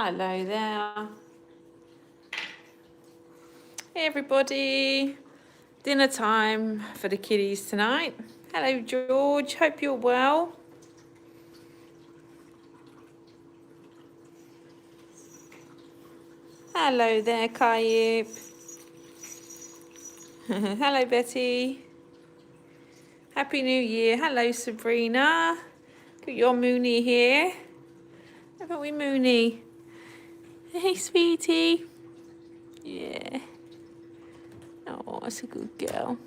Hello there. Hey everybody. Dinner time for the kiddies tonight. Hello George, hope you're well. Hello there Kayib. Hello Betty. Happy New Year. Hello Sabrina. Got your Mooney here. Haven't we Mooney? Hey sweetie. Yeah. Oh, that's a good girl.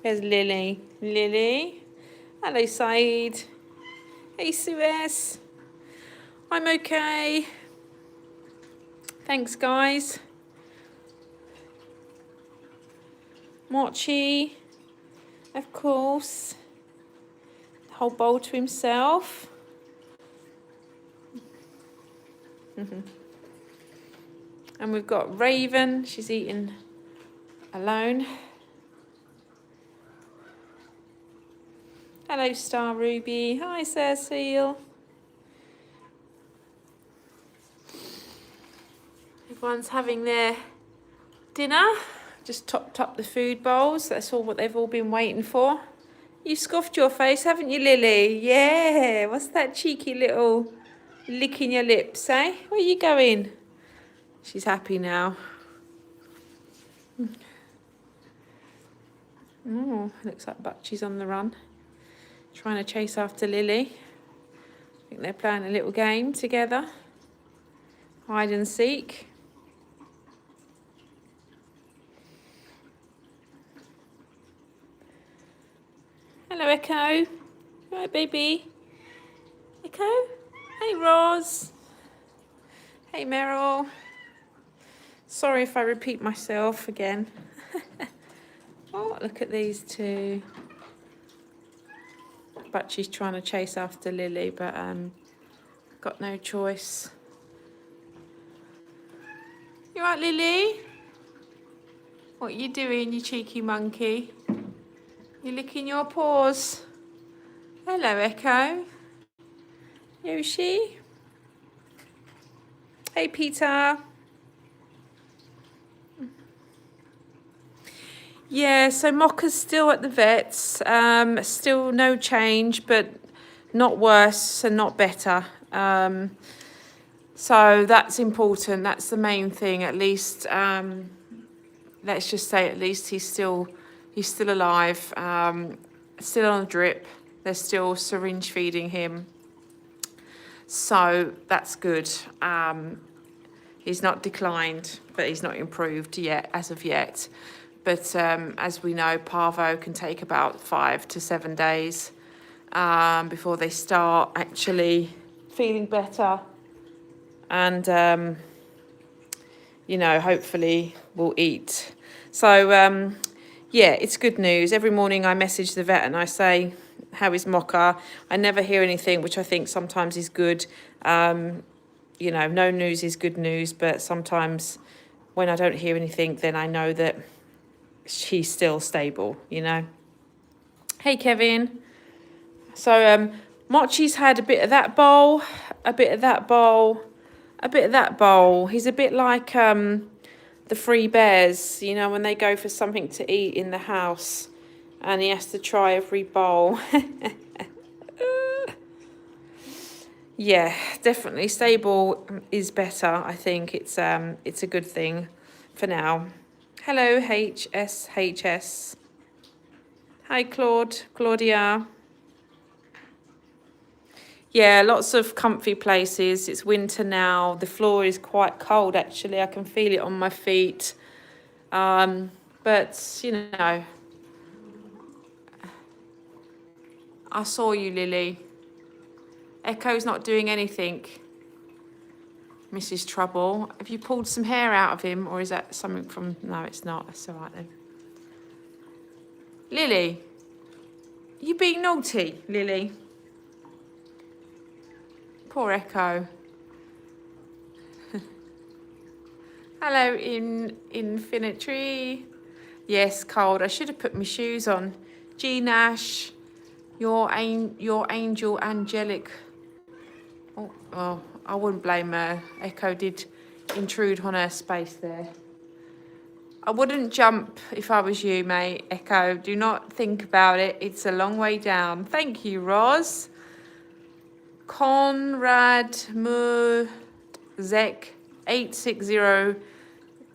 There's Lily. Lily. Hello Saeed. Hey Suez. I'm okay. Thanks guys. Mochi. Of course. The whole bowl to himself. And we've got Raven. She's eating alone. Hello, Star Ruby. Hi, Cecile. Everyone's having their dinner. Just topped up the food bowls. That's all what they've all been waiting for. You scoffed your face, haven't you, Lily? Yeah. What's that cheeky little licking your lips, eh? Where are you going? She's happy now. Oh, looks like Butchie's on the run. Trying to chase after Lily. I think they're playing a little game together. Hide and seek. Hello, Echo. Hi, baby. Echo. Hey, Roz. Hey, Meryl. Sorry if I repeat myself again. Oh, look at these two. Butchie's trying to chase after Lily, but got no choice. You right, Lily? What are you doing, you cheeky monkey? You licking your paws. Hello, Echo. Yoshi. Hey, Peter. Yeah, so Mocha's still at the vets. Still no change, but not worse and not better. So that's important. That's the main thing. At least, let's just say, at least he's still alive. Still on a drip. They're still syringe feeding him. So that's good. He's not declined, but he's not improved yet, as of yet. But as we know, parvo can take about 5 to 7 days before they start actually feeling better. And, you know, hopefully we'll eat. So, yeah, it's good news. Every morning I message the vet and I say, how is Mocha? I never hear anything, which I think sometimes is good. You know, no news is good news, but sometimes when I don't hear anything, then I know that she's still stable, you know. Hey, Kevin. So, Mochi's had a bit of that bowl, a bit of that bowl, a bit of that bowl. He's a bit like the Three Bears, you know, when they go for something to eat in the house and he has to try every bowl. Yeah, definitely stable is better. I think it's a good thing for now. Hello, HSHS. Hi, Claudia. Yeah, lots of comfy places. It's winter now. The floor is quite cold, actually. I can feel it on my feet. But, you know, I saw you, Lily. Echo's not doing anything. Mrs. Trouble. Have you pulled some hair out of him, or is that something from... No, it's not. That's all right, then. Lily, you being naughty, Lily? Poor Echo. Hello, Infinity. Yes, cold. I should have put my shoes on. G Nash. Your angel angelic. Oh, well, I wouldn't blame her. Echo did intrude on her space there. I wouldn't jump if I was you, mate. Echo, do not think about it. It's a long way down. Thank you, Roz. Conrad Muzek 860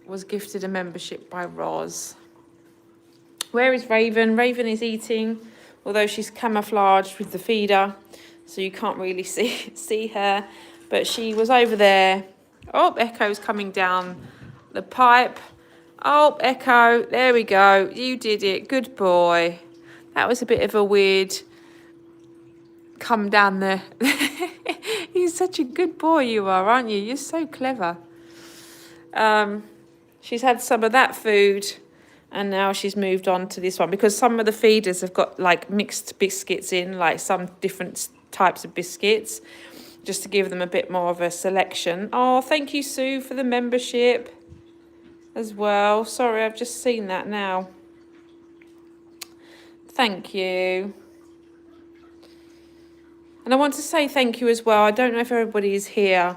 was gifted a membership by Roz. Where is Raven? Raven is eating, although she's camouflaged with the feeder, so you can't really see her. But she was over there. Oh, Echo's coming down the pipe. Oh, Echo, there we go. You did it. Good boy. That was a bit of a weird come down there. You're such a good boy, you are, aren't you? You're so clever. She's had some of that food, and now she's moved on to this one, because some of the feeders have got like mixed biscuits in, like some different types of biscuits, just to give them a bit more of a selection. Oh, thank you, Sue, for the membership as well. Sorry, I've just seen that now. Thank you. And I want to say thank you as well. I don't know if everybody is here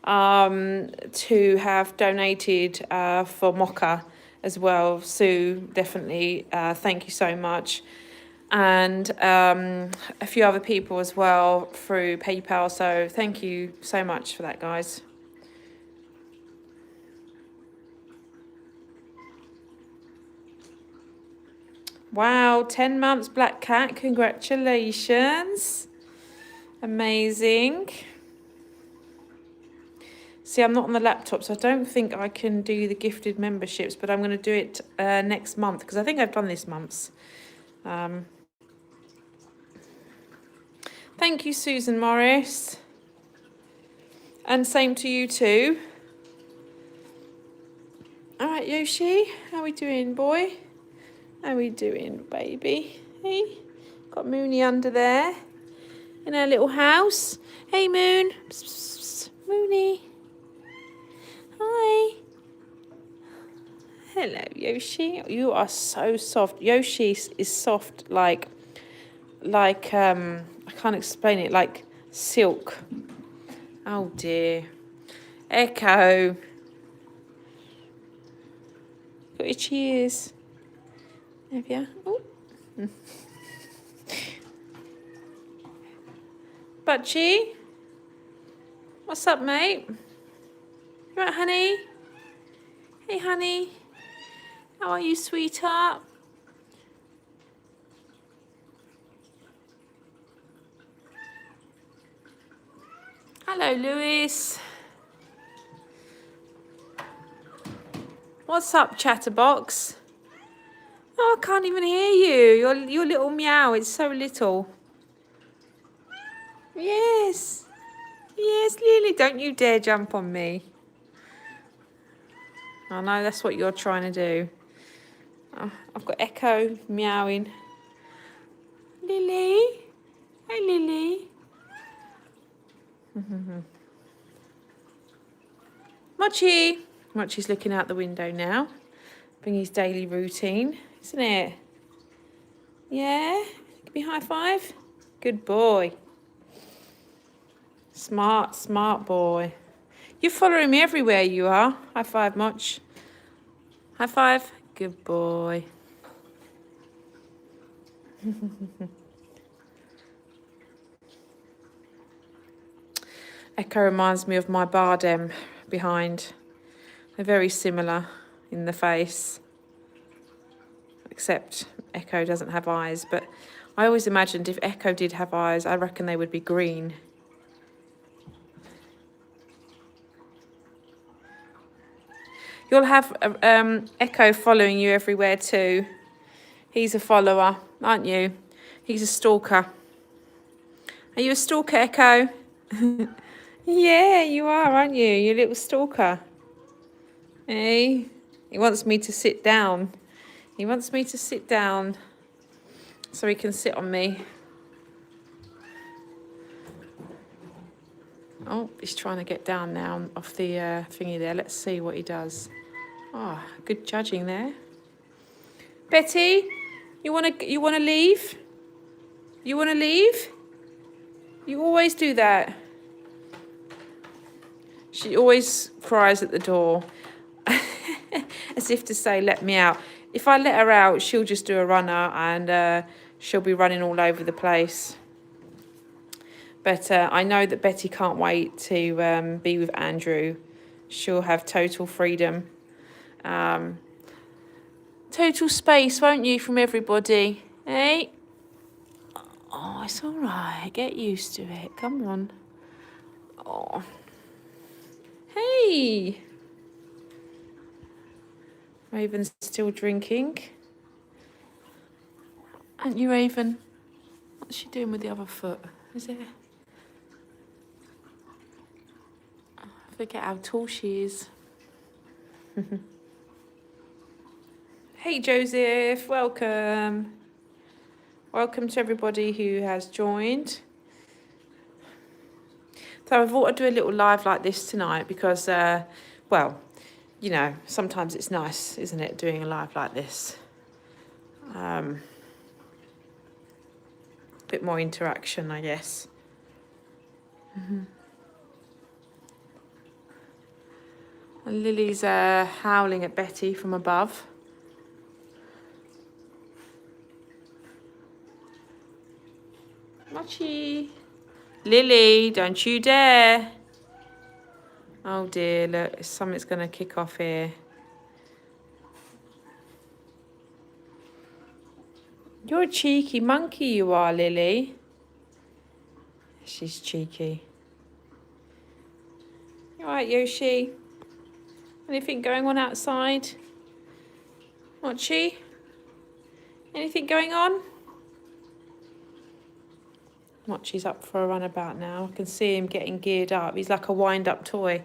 to have donated for Mocha as well. Sue, definitely, thank you so much. And a few other people as well through PayPal. So thank you so much for that, guys. Wow, 10 months Black Cat, congratulations. Amazing. See, I'm not on the laptop, so I don't think I can do the gifted memberships, but I'm going to do it next month, because I think I've done this month's. Thank you, Susan Morris. And same to you too. All right, Yoshi, how we doing, boy? How we doing, baby? Hey, got Mooney under there in our little house. Hey, Moon. Psst, psst, psst. Mooney. Hi. Hello, Yoshi. You are so soft. Yoshi is soft like I can't explain it, like silk. Oh dear. Echo. Got itchy ears. Have you? Oh. Butchie. What's up, mate? You right, honey? Hey, honey. How are you, sweetheart? Hello, Lewis. What's up, Chatterbox? Oh, I can't even hear you. Your little meow is so little. Yes. Yes, Lily, don't you dare jump on me. I know that's what you're trying to do. Oh, I've got Echo meowing. Lily. Hey, Lily. Mochi. Mochi's looking out the window now, doing his daily routine, isn't it? Yeah? Give me a high five. Good boy. Smart, smart boy. You're following me everywhere, you are. High five, Moch. High five. Good boy. Echo reminds me of my Bardem behind. They're very similar in the face, except Echo doesn't have eyes. But I always imagined if Echo did have eyes, I reckon they would be green. You'll have Echo following you everywhere too. He's a follower, aren't you? He's a stalker. Are you a stalker, Echo? Yeah, you are, aren't you? You little stalker. Hey, he wants me to sit down. He wants me to sit down so he can sit on me. Oh, he's trying to get down now off the thingy there. Let's see what he does. Oh, good judging there. Betty, you wanna leave? You want to leave? You always do that. She always cries at the door as if to say, let me out. If I let her out, she'll just do a runner and she'll be running all over the place. But I know that Betty can't wait to be with Andrew. She'll have total freedom. Total space, won't you, from everybody? Hey? Oh, it's all right. Get used to it. Come on. Oh. Hey! Raven's still drinking. Aren't you, Raven? What's she doing with the other foot? Is it? I forget how tall she is. Hey, Joseph. Welcome. Welcome to everybody who has joined. So I thought I'd do a little live like this tonight because, well, you know, sometimes it's nice, isn't it, doing a live like this? A bit more interaction, I guess. And Lily's howling at Betty from above. Mochi. Lily, don't you dare. Oh dear, look, something's going to kick off here. You're a cheeky monkey, you are, Lily. She's cheeky. You all right, Yoshi? Anything going on outside? Mochi? Anything going on? Mochi's up for a runabout now. I can see him getting geared up. He's like a wind-up toy.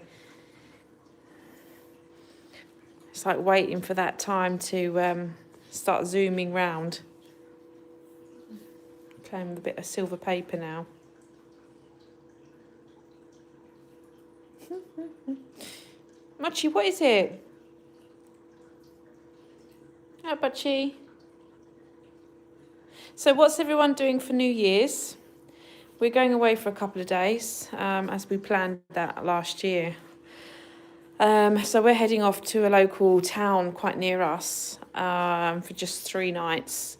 It's like waiting for that time to start zooming round. Playing with a bit of silver paper now. Mochi, what is it? Hi, Mochi. So what's everyone doing for New Year's? We're going away for a couple of days, as we planned that last year. So we're heading off to a local town quite near us for just 3 nights.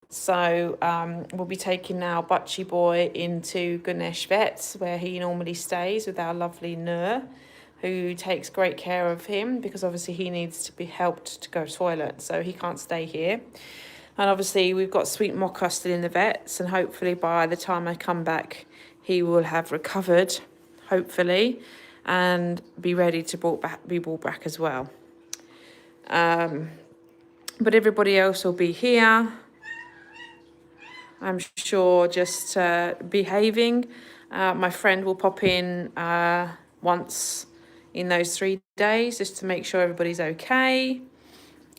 So we'll be taking now Butchie Boy into Ganesh Vets, where he normally stays with our lovely Nur, who takes great care of him because obviously he needs to be helped to go to the toilet, so he can't stay here. And obviously we've got Sweet Mocha still in the vets, and hopefully by the time I come back, he will have recovered, hopefully, and be ready to be brought back as well. But everybody else will be here, I'm sure, just behaving. My friend will pop in once in those 3 days just to make sure everybody's okay.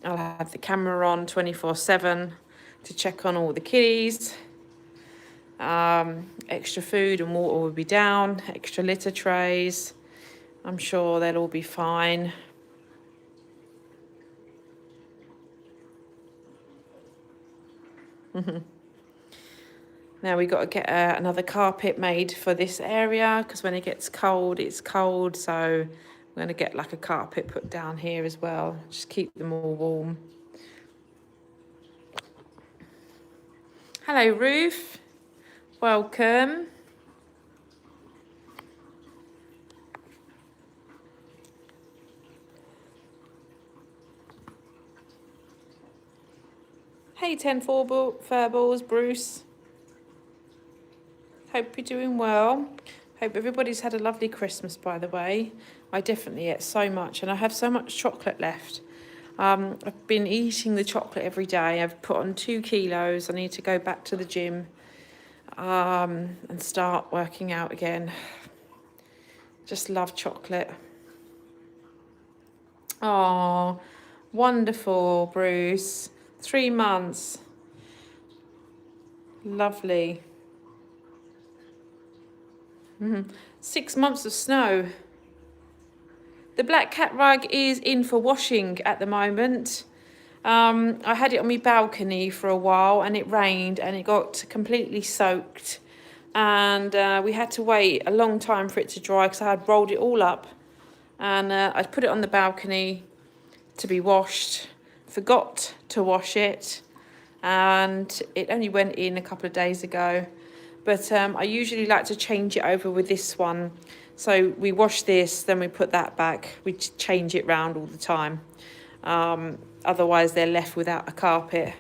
I'll have the camera on 24/7 to check on all the kiddies. Extra food and water will be down, extra litter trays. I'm sure they'll all be fine. Now we've got to get another carpet made for this area because when it gets cold, it's cold. So we're going to get like a carpet put down here as well. Just keep them all warm. Hello, Ruth. Welcome. Hey, 10 Furballs, Bruce. Hope you're doing well. Hope everybody's had a lovely Christmas, by the way. I definitely ate so much, and I have so much chocolate left. I've been eating the chocolate every day. I've put on 2 kilos. I need to go back to the gym and start working out again. Just love chocolate. Oh, wonderful, Bruce. 3 months. Lovely. 6 months of snow. The black cat rug is in for washing at the moment. I had it on my balcony for a while and it rained and it got completely soaked. And we had to wait a long time for it to dry because I had rolled it all up. And I'd put it on the balcony to be washed, forgot to wash it, and it only went in a couple of days ago. But I usually like to change it over with this one. So we wash this, then we put that back. We change it round all the time. Otherwise they're left without a carpet.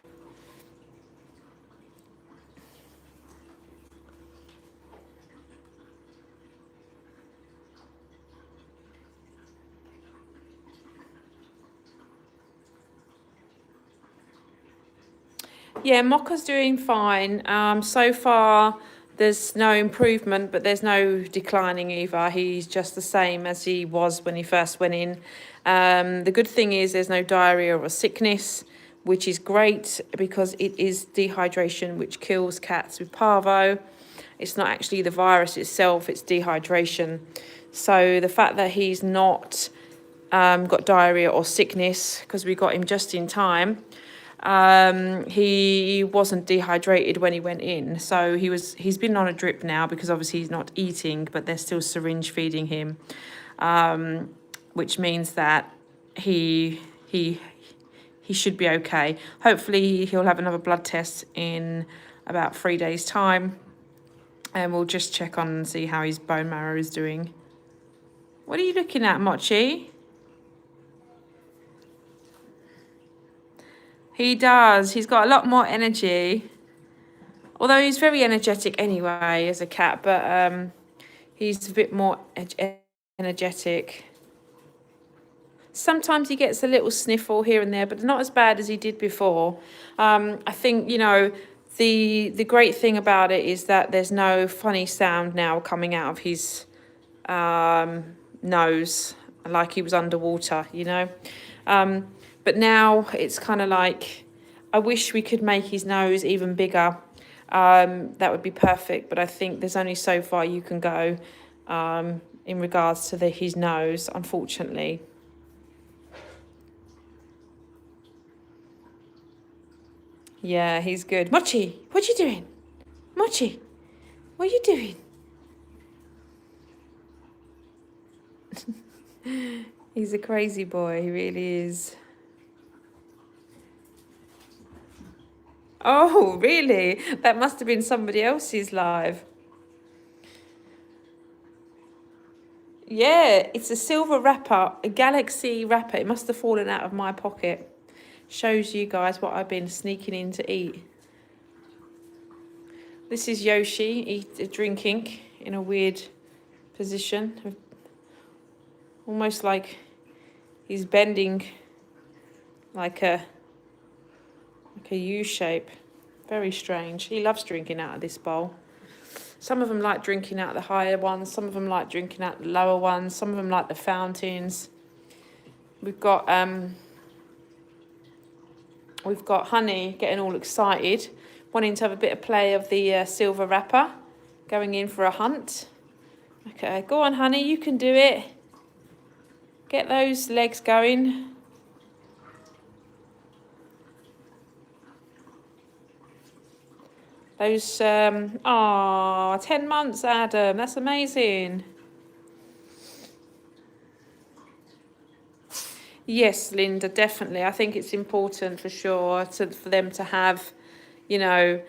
Yeah, Mocha's doing fine. So far, there's no improvement, but there's no declining either. He's just the same as he was when he first went in. The good thing is there's no diarrhea or sickness, which is great because it is dehydration, which kills cats with parvo. It's not actually the virus itself, it's dehydration. So the fact that he's not got diarrhea or sickness, because we got him just in time, he wasn't dehydrated when he went in. So he's been on a drip now because obviously he's not eating, but they're still syringe feeding him, which means that he should be okay. Hopefully he'll have another blood test in about 3 days' time, and we'll just check on and see how his bone marrow is doing. What are you looking at, Mochi? He does. He's got a lot more energy. Although he's very energetic anyway as a cat, but he's a bit more energetic. Sometimes he gets a little sniffle here and there, but not as bad as he did before. I think, you know, the great thing about it is that there's no funny sound now coming out of his nose, like he was underwater, you know. But now it's kind of like, I wish we could make his nose even bigger. That would be perfect, but I think there's only so far you can go in regards to his nose, unfortunately. Yeah, he's good. Mochi, what you doing? Mochi, what are you doing? He's a crazy boy, he really is. Oh, really? That must have been somebody else's live. Yeah, it's a silver wrapper, a Galaxy wrapper. It must have fallen out of my pocket. Shows you guys what I've been sneaking in to eat. This is Yoshi drinking in a weird position. Almost like he's bending like a U shape. Very strange. He loves drinking out of this bowl. Some of them like drinking out of the higher ones. Some of them like drinking out the lower ones. Some of them like the fountains. We've got Honey getting all excited, wanting to have a bit of play of the silver wrapper, going in for a hunt. Okay, go on, Honey, you can do it. Get those legs going. Those, 10 months, Adam, that's amazing. Yes, Linda, definitely. I think it's important for sure for them to have, you know,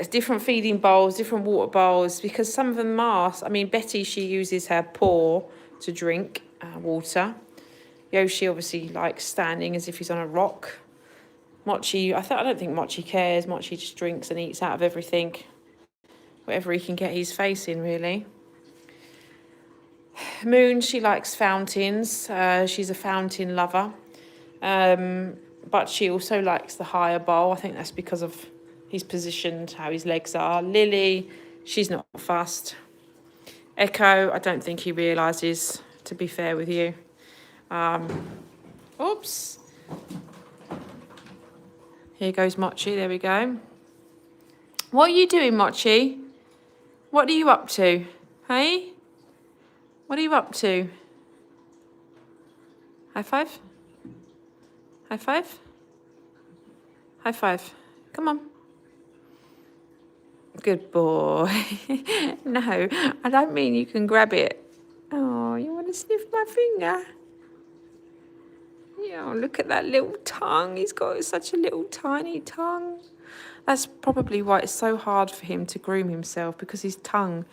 different feeding bowls, different water bowls, because some of them are. I mean, Betty, she uses her paw to drink water. Yoshi obviously likes standing as if he's on a rock. Mochi, I don't think Mochi cares. Mochi just drinks and eats out of everything, whatever he can get his face in, really. Moon, she likes fountains. She's a fountain lover. But she also likes the higher bowl. I think that's because of his positioned, how his legs are. Lily, she's not fussed. Echo, I don't think he realises, to be fair with you. Oops. Here goes Mochi, there we go. What are you doing, Mochi? What are you up to? Hey? What are you up to? High five? High five? High five. Come on. Good boy. No, I don't mean you can grab it. Oh, you want to sniff my finger? Yeah, look at that little tongue. He's got such a little tiny tongue. That's probably why it's so hard for him to groom himself, because his tongue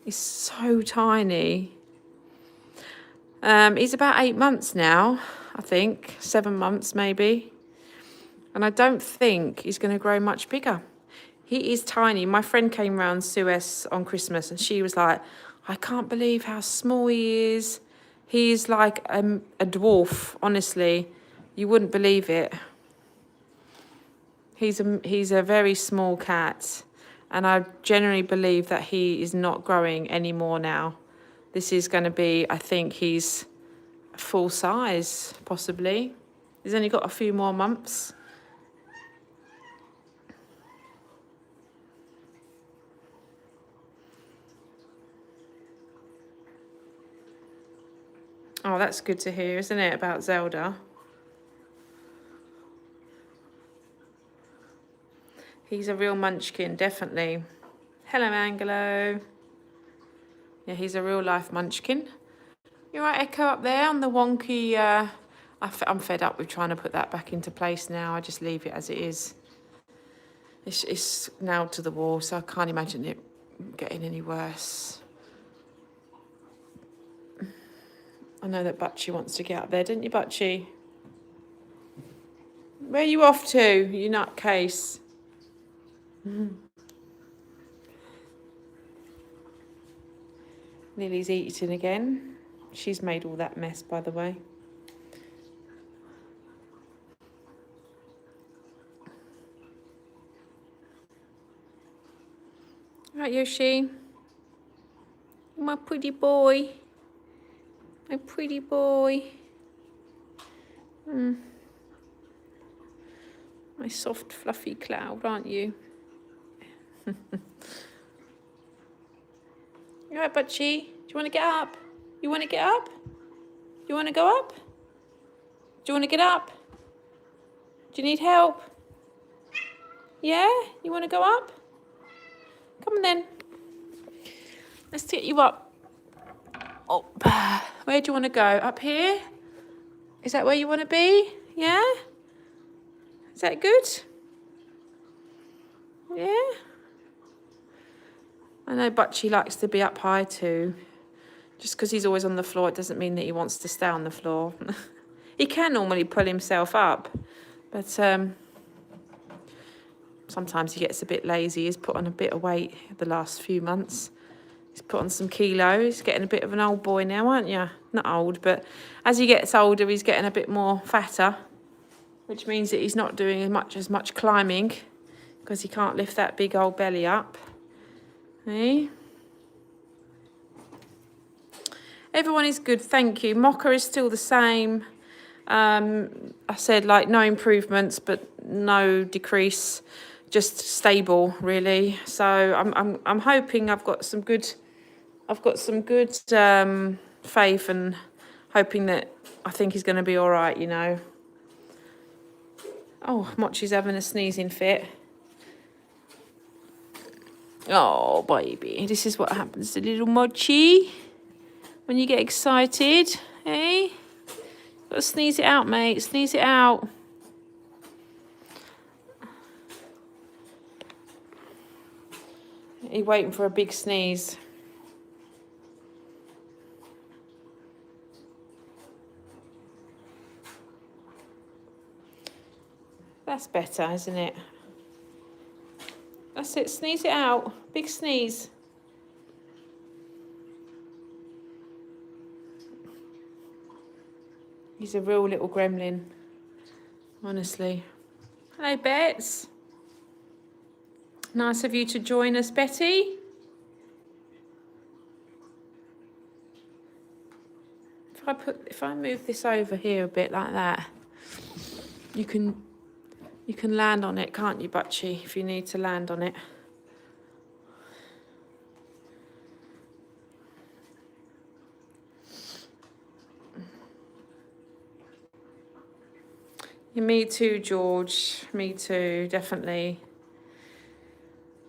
is so tiny. He's about 8 months now, I think, 7 months maybe. And I don't think he's going to grow much bigger. He is tiny. My friend came round Suez on Christmas and she was like, I can't believe how small he is. He's like a dwarf, honestly. You wouldn't believe it. He's a very small cat. And I generally believe that he is not growing anymore now. This is going to be, I think he's full size, possibly. He's only got a few more months. Oh, that's good to hear, isn't it, about Zelda? He's a real munchkin, definitely. Hello, Angelo. Yeah, he's a real life munchkin. You right, Echo, up there on the wonky... I'm fed up with trying to put that back into place now. I just leave it as it is. It's nailed to the wall, so I can't imagine it getting any worse. I know that Butchie wants to get up there, didn't you, Butchie? Where are you off to, you nutcase? Lily's eating again. She's made all that mess, by the way. Right, Yoshi. My pretty boy. My pretty boy. My soft, fluffy cloud, aren't you? You right, Butchie? Do you want to get up? You want to get up? You want to go up? Do you want to get up? Do you need help? Yeah? You want to go up? Come on then. Let's get you up. Up. Where do you want to go? Up here? Is that where you want to be? Yeah? Is that good? Yeah? I know Butchie likes to be up high too. Just because he's always on the floor, it doesn't mean that he wants to stay on the floor. He can normally pull himself up, but sometimes he gets a bit lazy. He's put on a bit of weight the last few months. He's put on some kilos. He's getting a bit of an old boy now, aren't you? Not old, but as he gets older, he's getting a bit more fatter, which means that he's not doing as much climbing because he can't lift that big old belly up. Hey? Everyone is good, thank you. Mocha is still the same. I said like no improvements, but no decrease, just stable really. So I'm hoping I've got some good faith and hoping that I think he's going to be all right, you know. Oh, Mochi's having a sneezing fit. Oh, baby, this is what happens to little Mochi when you get excited, hey? Gotta sneeze it out, mate. Sneeze it out. He's waiting for a big sneeze. That's better, isn't it? That's it. Sneeze it out. Big sneeze. He's a real little gremlin, honestly. Hello, Bets. Nice of you to join us, Betty. If I move this over here a bit like that, you can land on it, can't you, Butchie, if you need to land on it. Me too, George. Me too, definitely.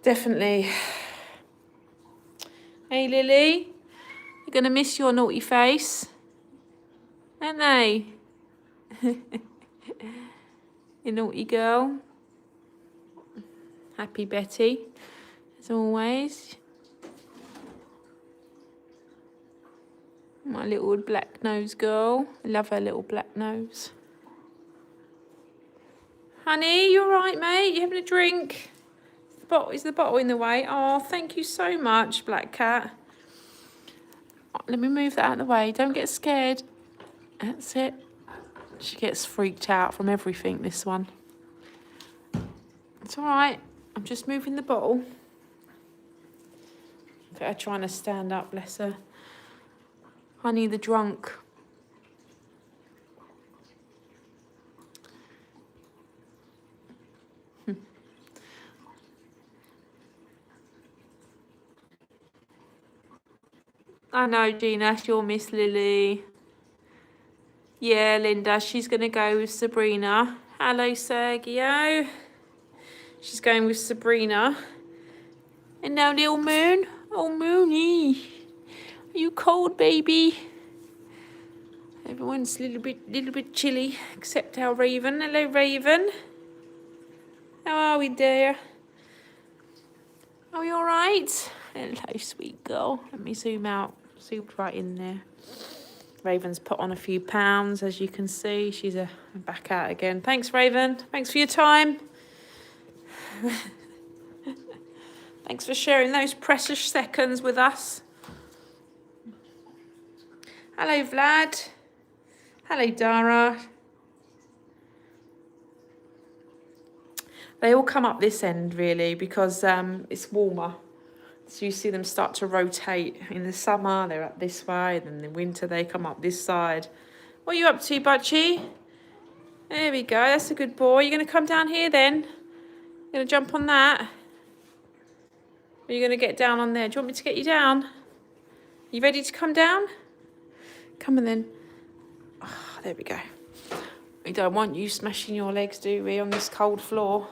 Definitely. Hey, Lily. You're going to miss your naughty face, aren't they? You naughty girl. Happy Betty, as always. My little black nose girl. I love her little black nose. Honey, you all right, mate? You having a drink? Is the bottle in the way? Oh, thank you so much, Black Cat. Let me move that out of the way. Don't get scared. That's it. She gets freaked out from everything, this one. It's all right. I'm just moving the bottle. Look at her trying to stand up, bless her. Honey the drunk. I know, Gina, you'll miss Lily. Yeah, Linda, she's going to go with Sabrina. Hello, Sergio. She's going with Sabrina. And now little Moon. Oh, Moony. Are you cold, baby? Everyone's a little bit chilly, except our Raven. Hello, Raven. How are we, dear? Are we all right? Hello, sweet girl. Let me zoom out. Zoomed right in there. Raven's put on a few pounds, as you can see. She's back out again. Thanks, Raven. Thanks for your time. Thanks for sharing those precious seconds with us. Hello, Vlad. Hello, Dara. They all come up this end, really, because it's warmer. So you see them start to rotate. In the summer, they're up this way. Then in the winter, they come up this side. What are you up to, Butchie? There we go. That's a good boy. You're going to come down here, then? You're going to jump on that? Or are you going to get down on there? Do you want me to get you down? You ready to come down? Come on, then. Oh, there we go. We don't want you smashing your legs, do we, on this cold floor?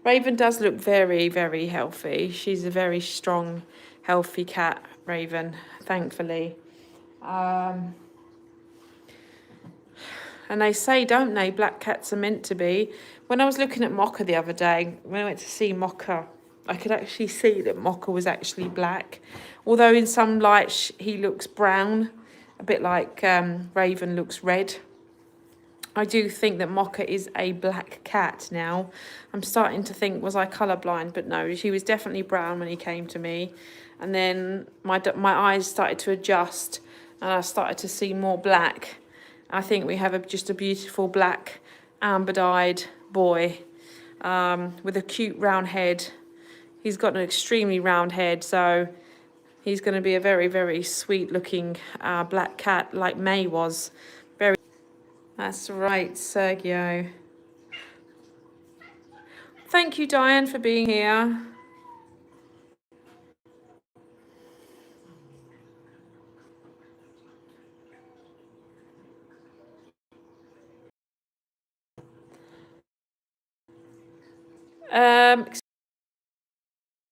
Raven does look very, very healthy. She's a very strong, healthy cat, Raven, thankfully. And they say, don't they, black cats are meant to be. When I was looking at Mocha the other day, when I went to see Mocha, I could actually see that Mocha was actually black. Although in some light he looks brown, a bit like Raven looks red. I do think that Mocha is a black cat now. I'm starting to think, was I colourblind? But no, she was definitely brown when he came to me. And then my eyes started to adjust and I started to see more black. I think we have just a beautiful black amber-eyed boy with a cute round head. He's got an extremely round head, so he's going to be a very, very sweet-looking black cat like May was. Very. That's right, Sergio. Thank you, Diane, for being here.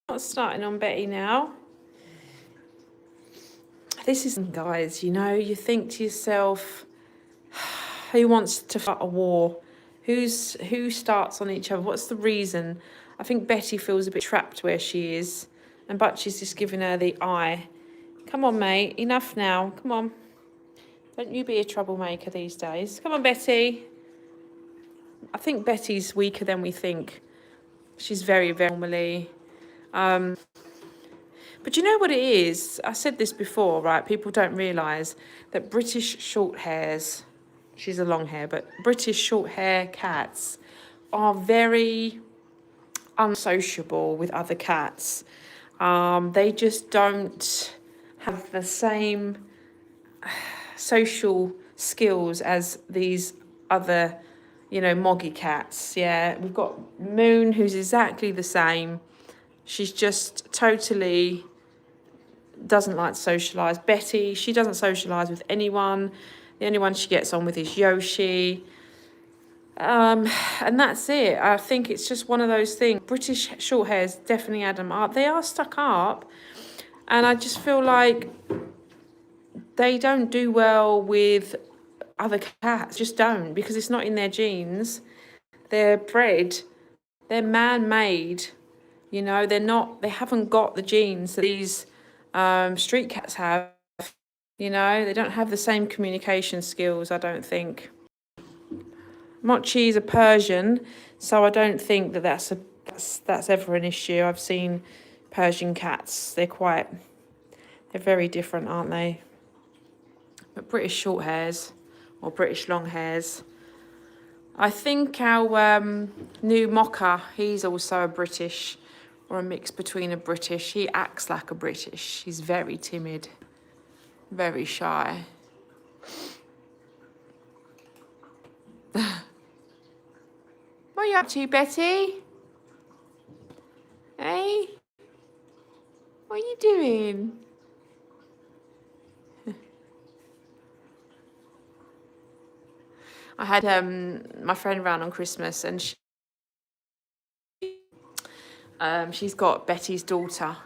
Not starting on Betty now. This is, guys, you know, you think to yourself, who wants to fight a war? Who starts on each other? What's the reason? I think Betty feels a bit trapped where she is, and Butchie's just giving her the eye. Come on, mate, enough now. Come on. Don't you be a troublemaker these days. Come on, Betty. I think Betty's weaker than we think. She's very, very normally. But you know what it is? I said this before, right? People don't realise that British short hairs, she's a long hair, but British short hair cats are very unsociable with other cats. They just don't have the same social skills as these other, you know, moggy cats. Yeah, we've got Moon, who's exactly the same. She's just totally doesn't like to socialise. Betty, she doesn't socialise with anyone. The only one she gets on with is Yoshi. And that's it. I think it's just one of those things. British short hairs definitely add them up. They are stuck up, and I just feel like they don't do well with other cats. Just don't, because it's not in their genes. They're bred. They're man-made. You know, they haven't got the genes that these street cats have. You know, they don't have the same communication skills, I don't think. Mochi is a Persian, so I don't think that that's ever an issue. I've seen Persian cats. They're very different, aren't they? But British short hairs or British long hairs. I think our new Mocha, he's also a British, or a mix between a British. He acts like a British. He's very timid, very shy. What are you up to, Betty? Hey? What are you doing? I had my friend round on Christmas, and she's got Betty's daughter,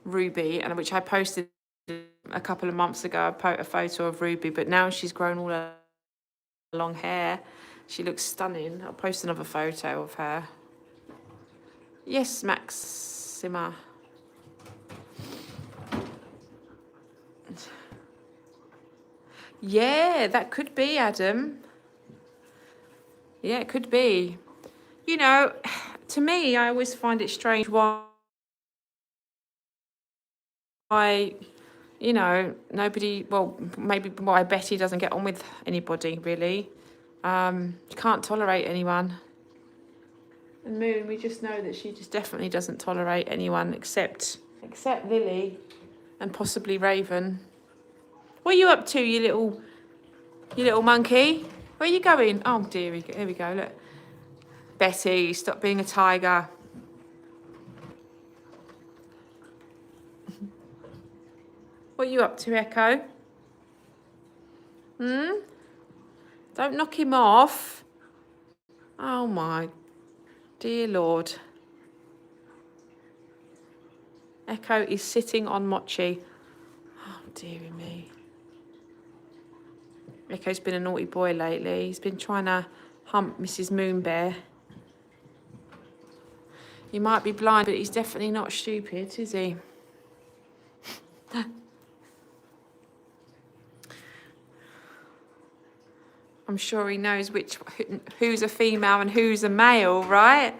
Ruby, and which I posted a couple of months ago, a photo of Ruby, but now she's grown all her long hair. She looks stunning. I'll post another photo of her. Yes, Maxima. Yeah, that could be, Adam. Yeah, it could be. You know, to me, I always find it strange why, you know, nobody, well, maybe why Betty doesn't get on with anybody, really. She can't tolerate anyone. And Moon, we just know that she just definitely doesn't tolerate anyone except Lily and possibly Raven. What are you up to, you little monkey? Where are you going? Oh dear, here we go, look. Betty, stop being a tiger. What are you up to, Echo? Don't knock him off. Oh my dear Lord. Echo is sitting on Mochi. Oh dearie me. Echo's been a naughty boy lately. He's been trying to hump Mrs. Moonbear. He might be blind, but he's definitely not stupid, is he? I'm sure he knows who's a female and who's a male, right?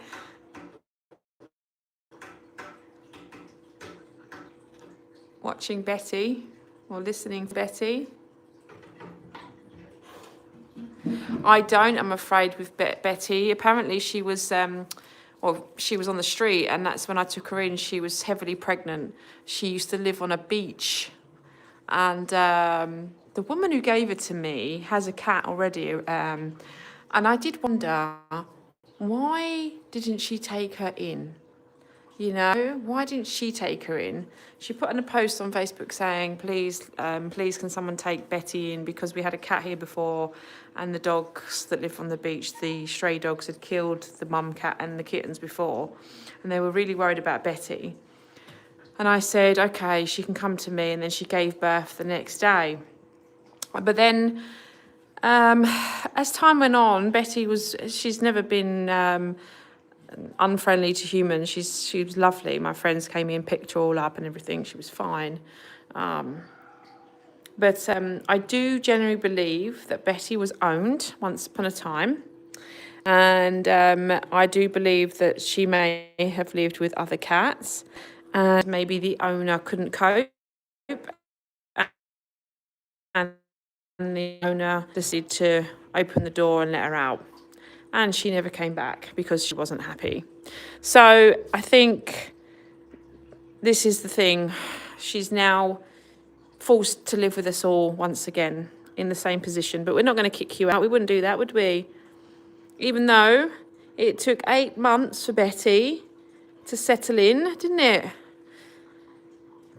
Watching Betty or listening to Betty. I don't, I'm afraid, with Betty. Apparently she was she was on the street, and that's when I took her in. She was heavily pregnant. She used to live on a beach, and the woman who gave it to me has a cat already, and I did wonder, why didn't she take her in? You know, why didn't she take her in? She put in a post on Facebook saying, please can someone take Betty in, because we had a cat here before, and the dogs that live on the beach, the stray dogs, had killed the mum cat and the kittens before, and they were really worried about Betty. And I said, okay, she can come to me, and then she gave birth the next day. But then, as time went on, she's never been unfriendly to humans. She was lovely. My friends came in, picked her all up and everything. She was fine. But I do generally believe that Betty was owned once upon a time. And I do believe that she may have lived with other cats, and maybe the owner couldn't cope, and the owner decided to open the door and let her out. And she never came back because she wasn't happy. So I think this is the thing. She's now forced to live with us all once again in the same position. But we're not going to kick you out. We wouldn't do that, would we? Even though it took 8 months for Betty to settle in, didn't it?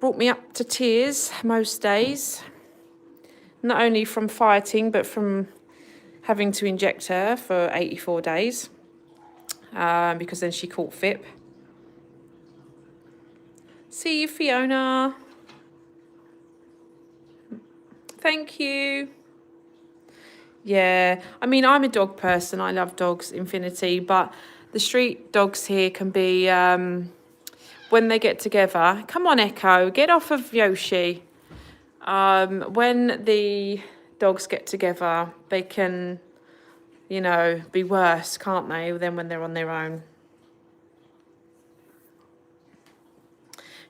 brought me up to tears most days, not only from fighting, but from having to inject her for 84 days, because then she caught FIP. See you, Fiona. Thank you. Yeah, I mean, I'm a dog person. I love dogs, infinity, but the street dogs here can be, when they get together, come on, Echo, get off of Yoshi. When the dogs get together, they can, you know, be worse, can't they, than when they're on their own.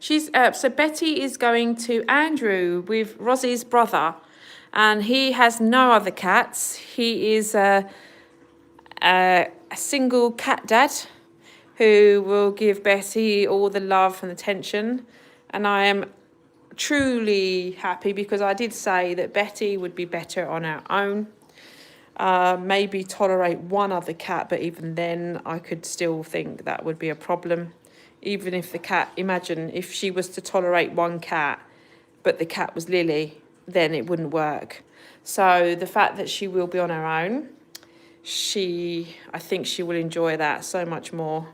So Betty is going to Andrew with Rosie's brother, and he has no other cats. He is a single cat dad who will give Betty all the love and attention, and I am truly happy because I did say that Betty would be better on her own. Maybe tolerate one other cat, but even then I could still think that would be a problem. Even if the cat, imagine if she was to tolerate one cat, but the cat was Lily, then it wouldn't work. So the fact that she will be on her own, I think she will enjoy that so much more.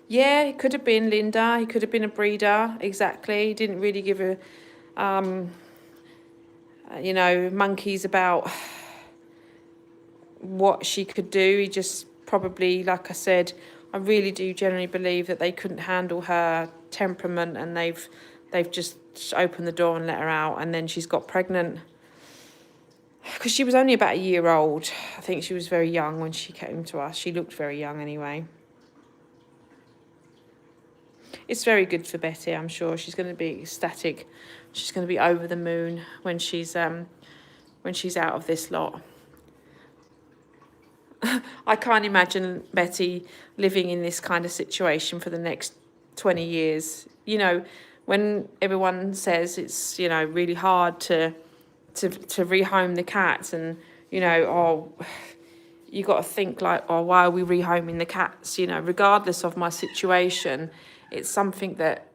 Yeah, it could have been Linda. He could have been a breeder. Exactly. He didn't really give a, monkeys about what she could do. He just probably, like I said, I really do generally believe that they couldn't handle her temperament, and they've just opened the door and let her out, and then she's got pregnant. Because she was only about a year old. I think she was very young when she came to us. She looked very young anyway. It's very good for Betty, I'm sure. She's going to be ecstatic. She's going to be over the moon when she's out of this lot. I can't imagine Betty living in this kind of situation for the next 20 years. You know, when everyone says it's, you know, really hard to rehome the cats, and, you know, you got to think like, oh, why are we rehoming the cats? You know, regardless of my situation, it's something that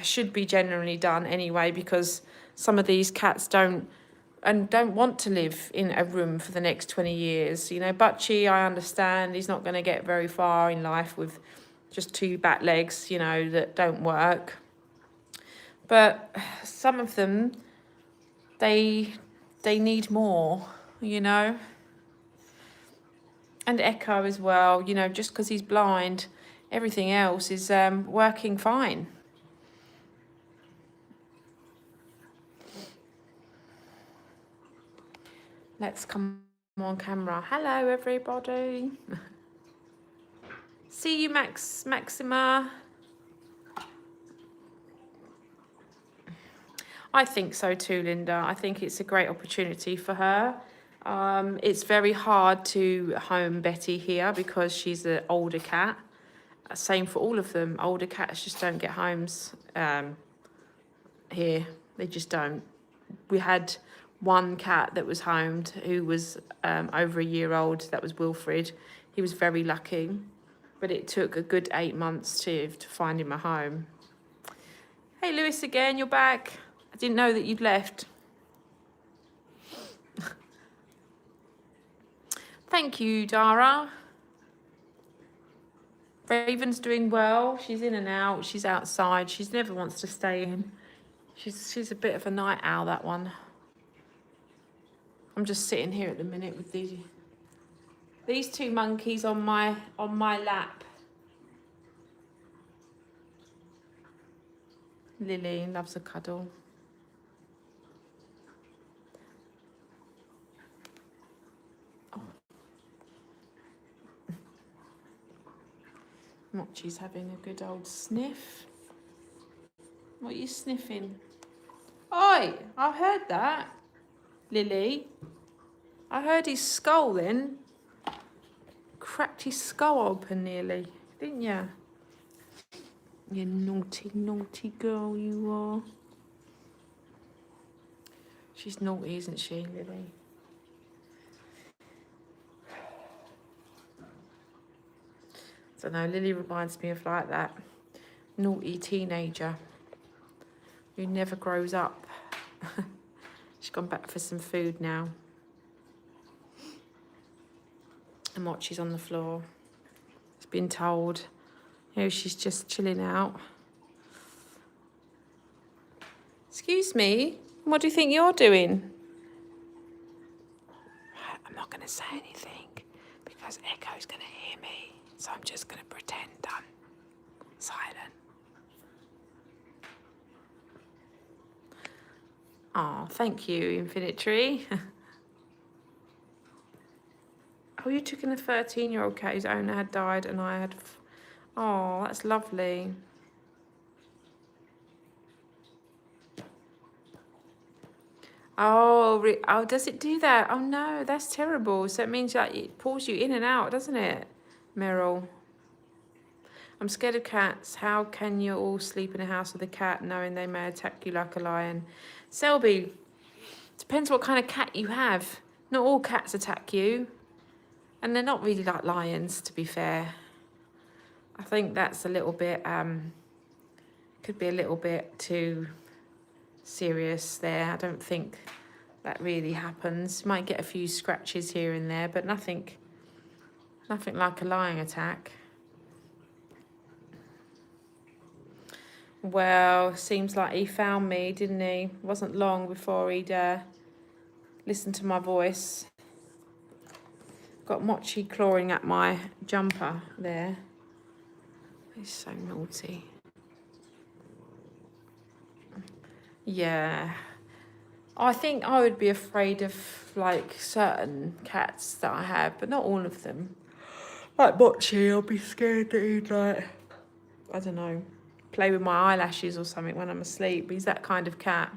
should be generally done anyway, because some of these cats don't want to live in a room for the next 20 years. You know, Butchie, I understand, he's not going to get very far in life with just 2 back legs, you know, that don't work. But some of them, they need more, you know. And Echo as well, you know, just because he's blind, everything else is working fine. Let's come on camera. Hello, everybody. See you, Maxima. I think so too, Linda. I think it's a great opportunity for her. It's very hard to home Betty here because she's an older cat. Same for all of them. Older cats just don't get homes here. They just don't. We had one cat that was homed who was over a year old. That was Wilfred. He was very lucky, but it took a good 8 months to find him a home. Hey, Lewis again, you're back. I didn't know that you'd left. Thank you, Dara. Raven's doing well. She's in and out. She's outside. She never wants to stay in. She's a bit of a night owl, that one. I'm just sitting here at the minute with these 2 monkeys on my lap. Lily loves a cuddle. Mochi's having a good old sniff. What are you sniffing? Oi, I heard that. Lily. I heard his skull then. Cracked his skull open nearly, didn't you? You naughty, naughty girl you are. She's naughty, isn't she, Lily? I don't know, Lily reminds me of like that naughty teenager who never grows up. She's gone back for some food now. And Mochi's on the floor. She's been told, you know, she's just chilling out. Excuse me, what do you think you're doing? I'm not going to say anything because Echo's going to hear me. So I'm just going to pretend I'm silent. Oh, thank you, Infinite Tree. Oh, you took in a 13-year-old cat whose owner had died and I had... Oh, that's lovely. Oh, oh, does it do that? Oh no, that's terrible. So it means like it pulls you in and out, doesn't it, Meryl? I'm scared of cats. How can you all sleep in a house with a cat knowing they may attack you like a lion? Selby, depends what kind of cat you have. Not all cats attack you. And they're not really like lions, to be fair. I think that's a little bit, could be a little bit too serious there. I don't think that really happens. You might get a few scratches here and there, but nothing like a lion attack. Well, seems like he found me, didn't he? It wasn't long before he'd listened to my voice. Got Mochi clawing at my jumper there. He's so naughty. Yeah. I think I would be afraid of like certain cats that I have, but not all of them. Like Mochi, I'll be scared that he'd like, I don't know, play with my eyelashes or something when I'm asleep. He's that kind of cat.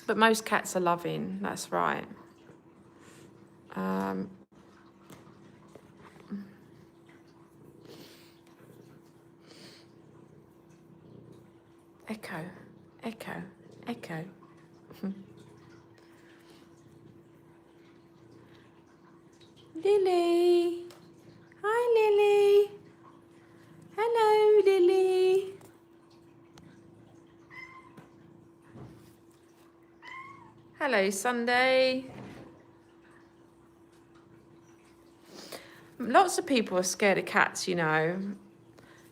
But most cats are loving, that's right. Echo, Echo, Echo. Lily. Hi, Lily. Hello, Lily. Hello, Sunday. Lots of people are scared of cats, you know.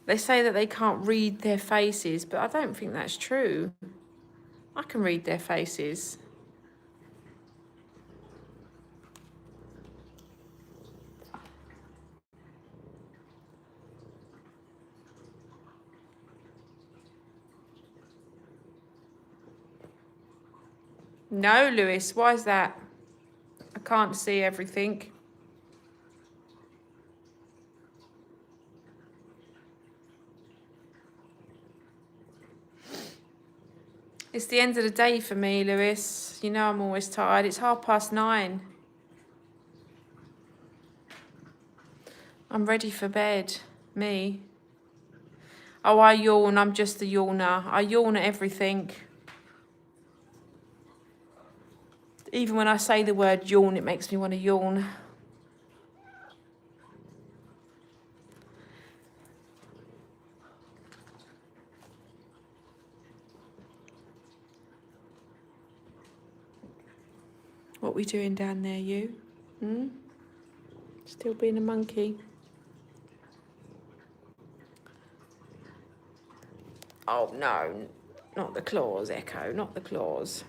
They say that they can't read their faces, but I don't think that's true. I can read their faces. No, Lewis, why is that? I can't see everything. It's the end of the day for me, Lewis. You know I'm always tired. It's 9:30. I'm ready for bed. Me. Oh, I yawn. I'm just a yawner. I yawn at everything. Even when I say the word yawn, it makes me want to yawn. What we doing down there, you? Still being a monkey? Oh, no. Not the claws, Echo. Not the claws.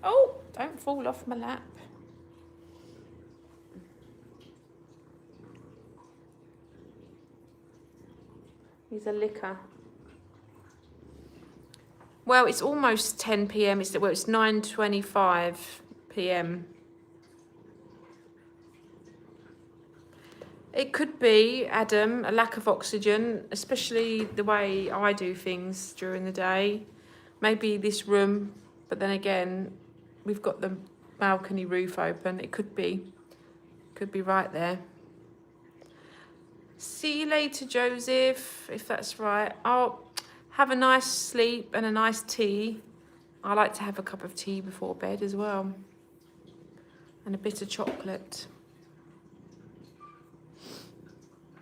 Oh, don't fall off my lap. He's a licker. Well, it's almost 10 p.m. It's 9:25 p.m. It could be, Adam, a lack of oxygen, especially the way I do things during the day. Maybe this room, but then again, we've got the balcony roof open. It could be right there. See you later, Joseph, if that's right. I'll have a nice sleep and a nice tea. I like to have a cup of tea before bed as well. And a bit of chocolate.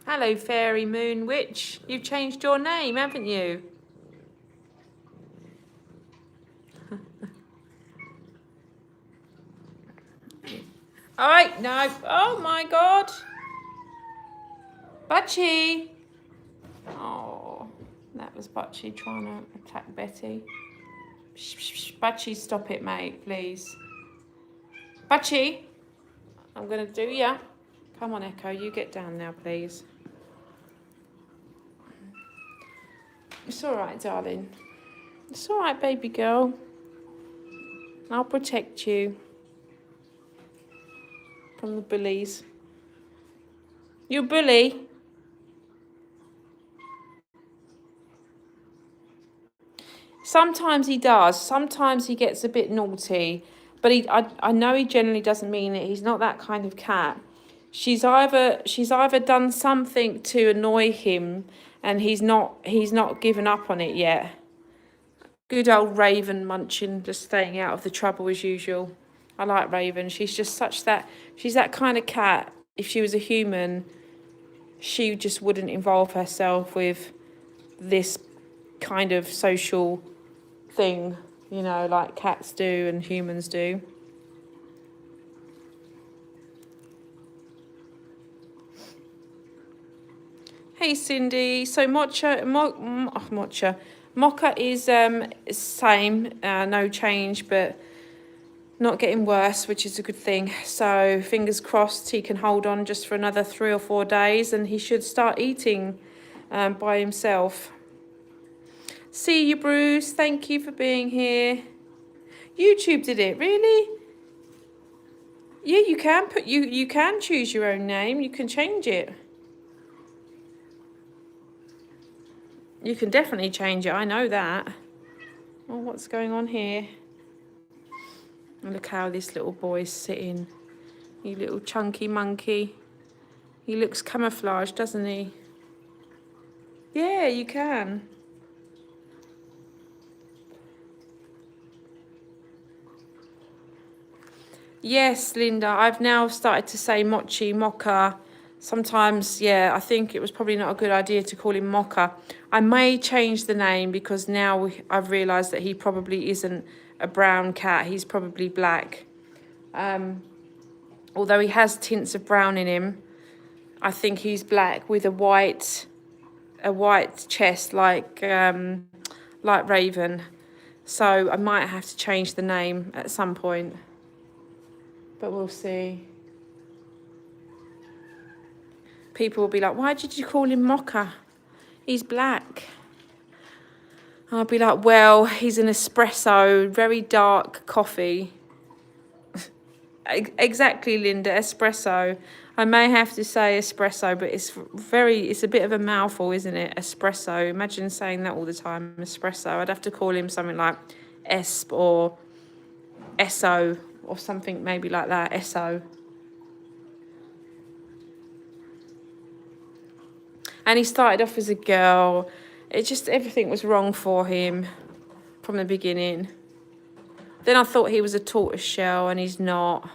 Hello, Fairy Moon Witch. You've changed your name, haven't you? All right, no. Oh my God. Butchie. Oh, that was Butchie trying to attack Betty. Butchie, stop it, mate, please. Butchie, I'm going to do ya. Come on, Echo, you get down now, please. It's all right, darling. It's all right, baby girl. I'll protect you from the bullies. You bully? Sometimes he does. Sometimes he gets a bit naughty. But I know he generally doesn't mean it. He's not that kind of cat. She's either done something to annoy him and he's not given up on it yet. Good old Raven munching, just staying out of the trouble as usual. I like Raven. She's just she's that kind of cat. If she was a human, she just wouldn't involve herself with this kind of social thing, you know, like cats do and humans do. Hey Cindy, so Mocha is same, no change, but not getting worse, which is a good thing. So fingers crossed he can hold on just for another 3 or 4 days and he should start eating by himself. See you, Bruce. Thank you for being here. YouTube did it, really? Yeah, you can you can choose your own name. You can change it. You can definitely change it. I know that. Oh, what's going on here? Look how this little boy's sitting. You little chunky monkey. He looks camouflaged, doesn't he? Yeah, you can. Yes, Linda, I've now started to say Mochi, Mocha. Sometimes, yeah, I think it was probably not a good idea to call him Mocha. I may change the name because now I've realised that he probably isn't a brown cat. He's probably black. Although he has tints of brown in him, I think he's black with a white chest like Raven. So I might have to change the name at some point. But we'll see. People will be like, why did you call him Mocha? He's black. I'll be like, well, he's an espresso, very dark coffee. Exactly, Linda, espresso. I may have to say espresso, but it's a bit of a mouthful, isn't it? Espresso. Imagine saying that all the time, espresso. I'd have to call him something like Esp or Esso or something maybe like that, Esso. And he started off as a girl. Everything was wrong for him from the beginning. Then I thought he was a tortoiseshell and he's not.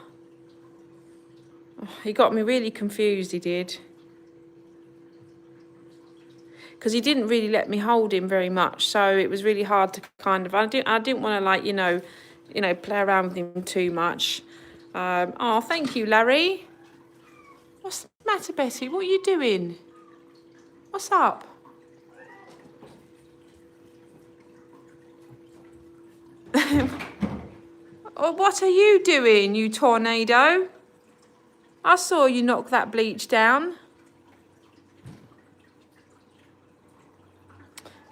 He got me really confused, he did. Because he didn't really let me hold him very much, so it was really hard to kind of, I didn't want to like, you know, play around with him too much. Oh, thank you, Larry. What's the matter, Betty? What are you doing? What's up? Oh, what are you doing, you tornado? I saw you knock that bleach down.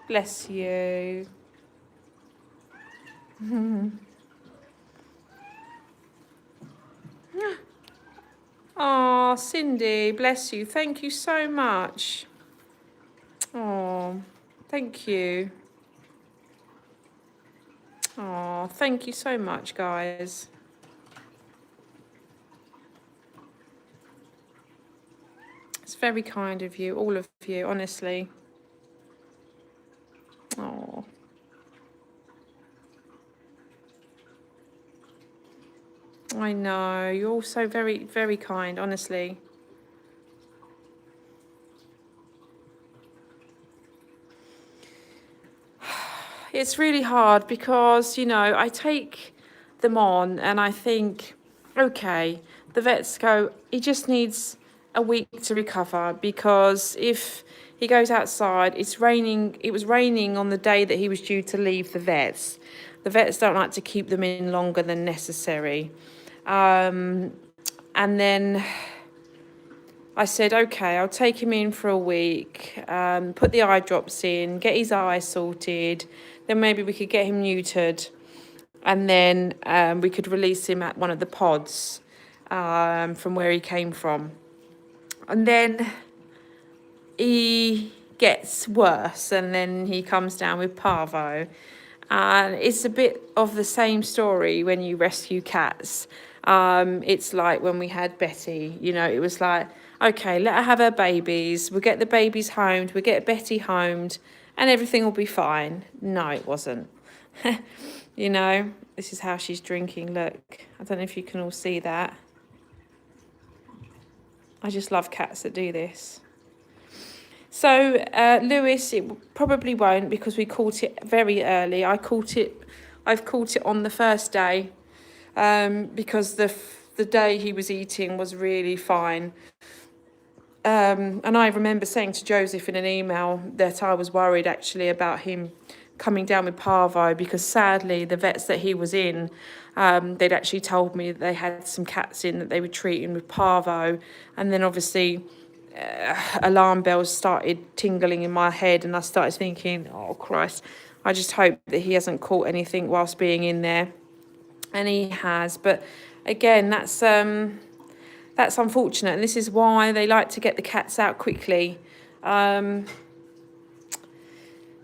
Bless you. Oh, Cindy, bless you. Thank you so much. Oh, thank you. Oh, thank you so much, guys. It's very kind of you, all of you, honestly. Oh. I know, you're all so very, very kind, honestly. It's really hard because, you know, I take them on and I think, okay, the vets go, he just needs a week to recover, because if he goes outside, it's raining. It was raining on the day that he was due to leave the vets. The vets don't like to keep them in longer than necessary. And then I said, okay, I'll take him in for a week, put the eye drops in, get his eye sorted, then maybe we could get him neutered, and then we could release him at one of the pods from where he came from. And then he gets worse, and then he comes down with parvo. And it's a bit of the same story when you rescue cats. It's like when we had Betty, you know, it was like, okay, let her have her babies. We'll get the babies homed. We'll get Betty homed and everything will be fine. No, it wasn't. You know, this is how she's drinking. Look, I don't know if you can all see that. I just love cats that do this. So Lewis, it probably won't, because we caught it very early. I've caught it on the first day, because the day he was eating was really fine. And I remember saying to Joseph in an email that I was worried actually about him coming down with parvo, because sadly the vets that he was in, they'd actually told me that they had some cats in that they were treating with parvo, and then obviously alarm bells started tingling in my head, and I started thinking, oh Christ, I just hope that he hasn't caught anything whilst being in there. And he has. But again, that's unfortunate, and this is why they like to get the cats out quickly,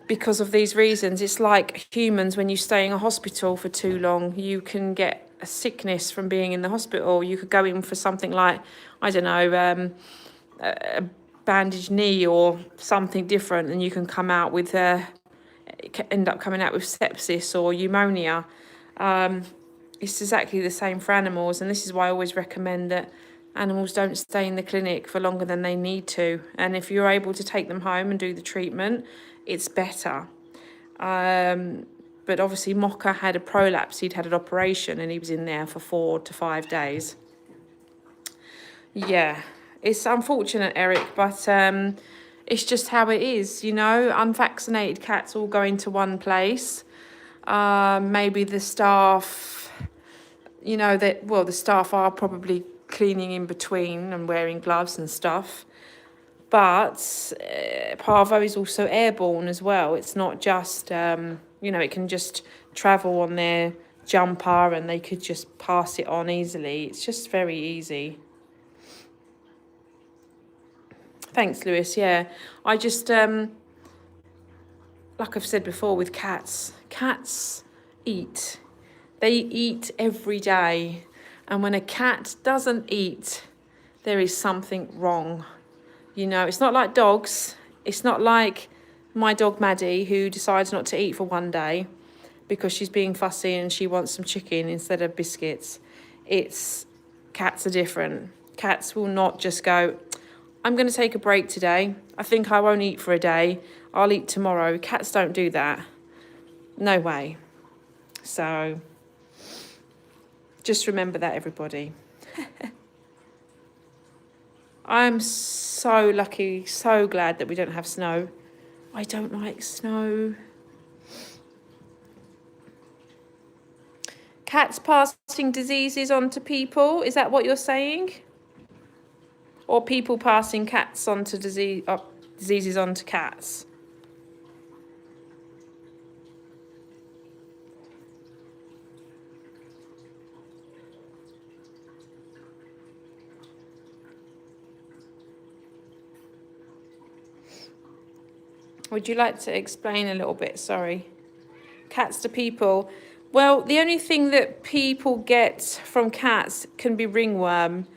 because of these reasons. It's like humans, when you stay in a hospital for too long, you can get a sickness from being in the hospital. You could go in for something like, I don't know, a bandaged knee or something different, and you can come out with end up coming out with sepsis or pneumonia. It's exactly the same for animals, and this is why I always recommend that animals don't stay in the clinic for longer than they need to. And if you're able to take them home and do the treatment, it's better. But obviously Mocha had a prolapse. He'd had an operation and he was in there for 4 to 5 days. Yeah, it's unfortunate, Eric, but it's just how it is, you know. Unvaccinated cats all go into one place. Maybe the staff, you know, the staff are probably cleaning in between and wearing gloves and stuff. But parvo is also airborne as well. It's not just, you know, it can just travel on their jumper and they could just pass it on easily. It's just very easy. Thanks, Lewis. Yeah, I just, like I've said before with cats eat. They eat every day. And when a cat doesn't eat, there is something wrong. You know, it's not like dogs. It's not like my dog Maddie, who decides not to eat for one day because she's being fussy and she wants some chicken instead of biscuits. Cats are different. Cats will not just go, I'm going to take a break today. I think I won't eat for a day. I'll eat tomorrow. Cats don't do that. No way. So just remember that, everybody. I'm so lucky, so glad that we don't have snow. I don't like snow. Cats passing diseases on to people, is that what you're saying? Or people passing cats onto diseases onto cats? Would you like to explain a little bit? Sorry. Cats to people. Well, the only thing that people get from cats can be ringworm,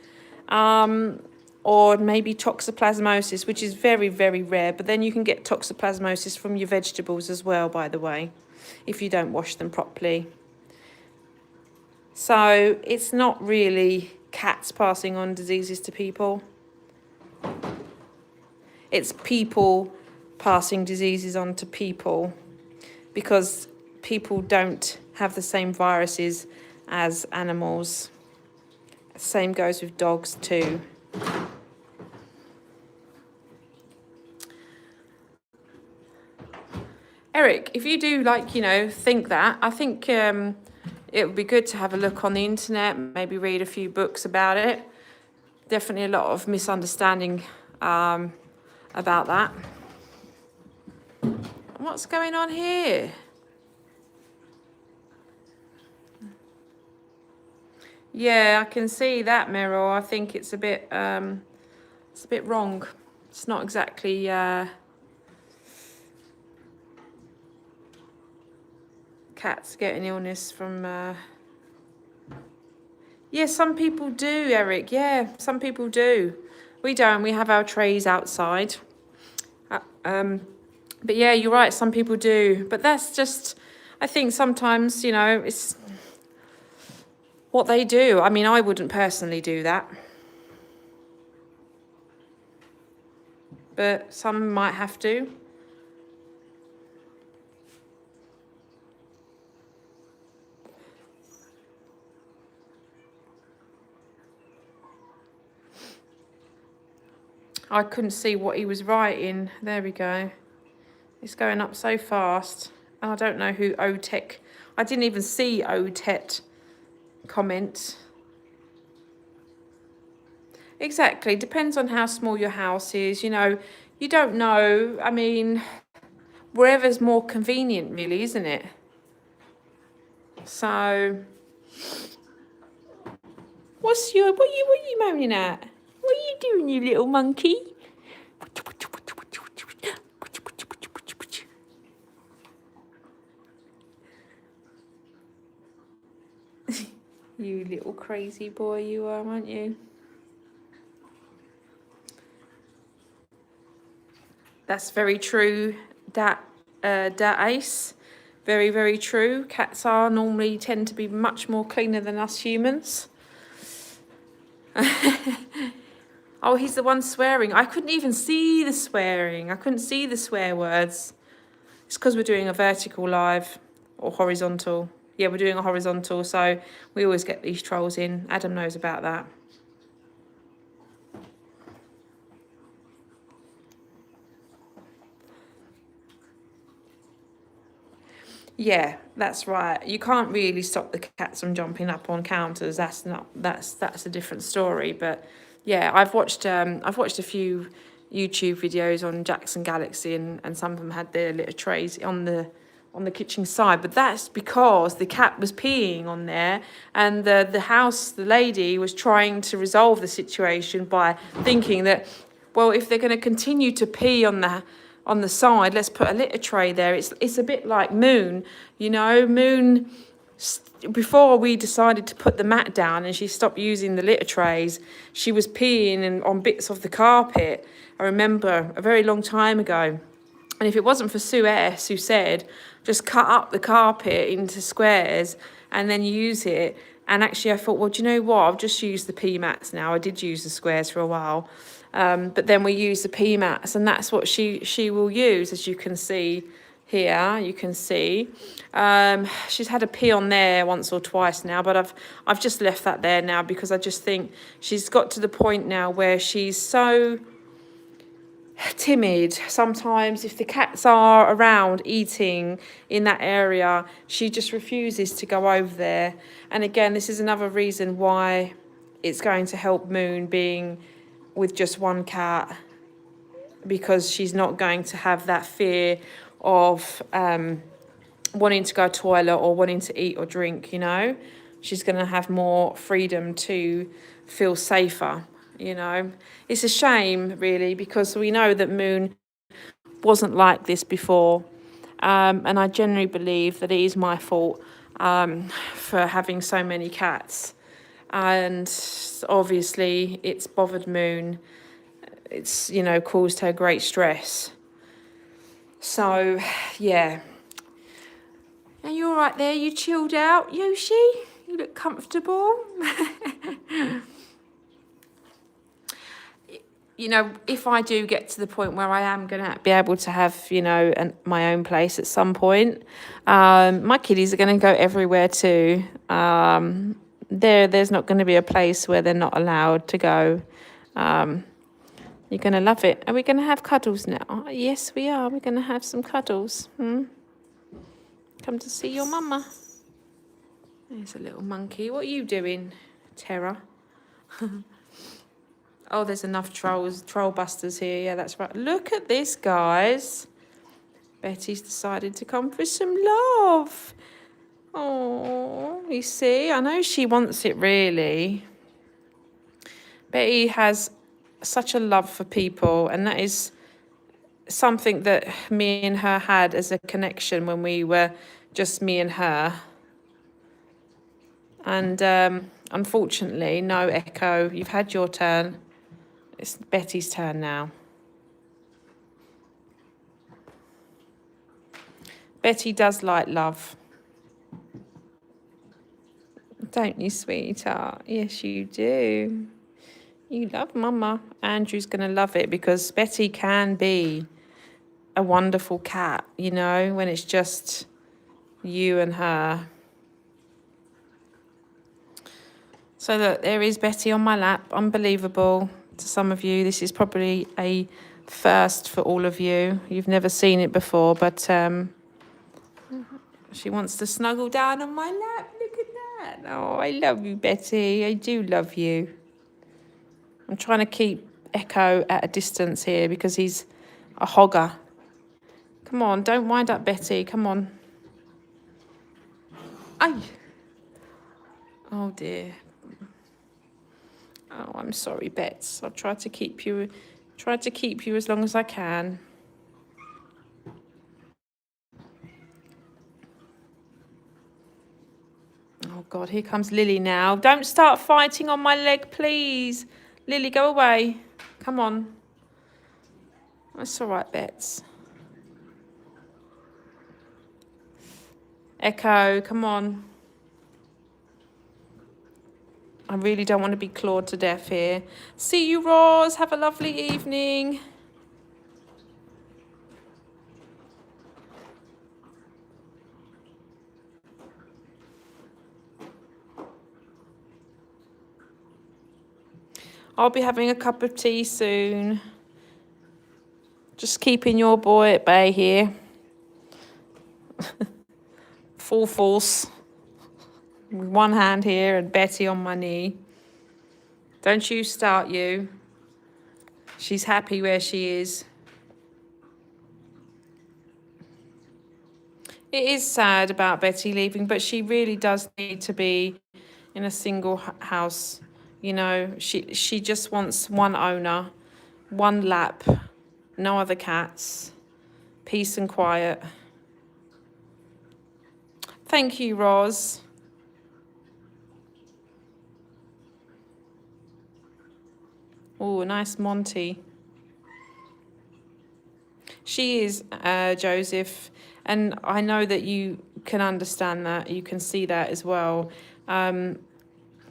or maybe toxoplasmosis, which is very, very rare. But then you can get toxoplasmosis from your vegetables as well, by the way, if you don't wash them properly. So it's not really cats passing on diseases to people. It's people passing diseases on to people, because people don't have the same viruses as animals. Same goes with dogs too. Eric, if you do think that, I think it would be good to have a look on the internet, maybe read a few books about it. Definitely a lot of misunderstanding about that. What's going on here? Yeah, I can see that, Meryl. I think it's a bit wrong. It's not exactly cats getting illness from yeah, some people do, Eric. Yeah, some people do. We don't. We have our trays outside. But yeah, you're right. Some people do. But that's just, I think sometimes, it's what they do. I mean, I wouldn't personally do that. But some might have to. I couldn't see what he was writing. There we go. It's going up so fast. And I don't know who OTEC. I didn't even see OTET comment. Exactly. Depends on how small your house is. You don't know. I mean, wherever's more convenient, really, isn't it? So, what are you moaning at? What are you doing, you little monkey? You little crazy boy you are, aren't you? That's very true, that Ace. Very, very true. Cats are normally tend to be much more cleaner than us humans. Oh, he's the one swearing. I couldn't even see the swearing. I couldn't see the swear words. It's because we're doing a vertical live or horizontal. Yeah, we're doing a horizontal, so we always get these trolls in. Adam knows about that. Yeah, that's right. You can't really stop the cats from jumping up on counters. That's a different story. But yeah, I've watched a few YouTube videos on Jackson Galaxy, and some of them had their litter trays on the kitchen side. But that's because the cat was peeing on there, and the lady was trying to resolve the situation by thinking that, well, if they're going to continue to pee on the side, let's put a litter tray there. It's a bit like Moon, Moon, before we decided to put the mat down and she stopped using the litter trays, she was peeing on bits of the carpet. I remember a very long time ago. And if it wasn't for Sue S, who said, just cut up the carpet into squares and then use it. And actually I thought, well, do you know what? I'll just use the pee mats now. I did use the squares for a while. But then we use the pee mats, and that's what she will use, as you can see here. You can see she's had a pee on there once or twice now, but I've just left that there now because I just think she's got to the point now where she's so timid. Sometimes if the cats are around eating in that area, she just refuses to go over there. And again, this is another reason why it's going to help Moon being with just one cat, because she's not going to have that fear of wanting to go to toilet or wanting to eat or drink. She's going to have more freedom to feel safer. It's a shame, really, because we know that Moon wasn't like this before, and I generally believe that it is my fault for having so many cats. And obviously it's bothered Moon. It's, caused her great stress. So, yeah. Are you all right there? You chilled out, Yoshi? You look comfortable. you know, if I do get to the point where I am going to be able to have, you know, my own place at some point, my kiddies are going to go everywhere too. There's not going to be a place where they're not allowed to go. You're going to love it. Are we going to have cuddles now? Yes, we are. We're going to have some cuddles. Come to see your mama. There's a little monkey. What are you doing, Terra? Oh, there's enough troll busters here. Yeah, that's right. Look at this, guys. Betty's decided to come for some love. Oh, you see, I know she wants it really. Betty has such a love for people, and that is something that me and her had as a connection when we were just me and her. And unfortunately, no, Echo, you've had your turn. It's Betty's turn now. Betty does like love. Don't you, sweetheart? Yes, you do. You love Mama. Andrew's going to love it because Betty can be a wonderful cat, you know, when it's just you and her. So look, there is Betty on my lap. Unbelievable to some of you. This is probably a first for all of you. You've never seen it before, but she wants to snuggle down on my lap. Look at that. Oh, I love you, Betty. I do love you. I'm trying to keep Echo at a distance here because he's a hogger. Come on, don't wind up, Betty. Come on. Ay. Oh, dear. Oh, I'm sorry, Bets. I'll try to keep you as long as I can. Oh, God, here comes Lily now. Don't start fighting on my leg, please. Lily, go away. Come on. That's all right, Bets. Echo, come on. I really don't want to be clawed to death here. See you, Roz. Have a lovely evening. I'll be having a cup of tea soon. Just keeping your boy at bay here. Full force. With one hand here and Betty on my knee. Don't you start, you. She's happy where she is. It is sad about Betty leaving, but she really does need to be in a single house. You know, she just wants one owner, one lap, no other cats, peace and quiet. Thank you, Roz. Oh, nice Monty. She is, Joseph, and I know that you can understand that. You can see that as well.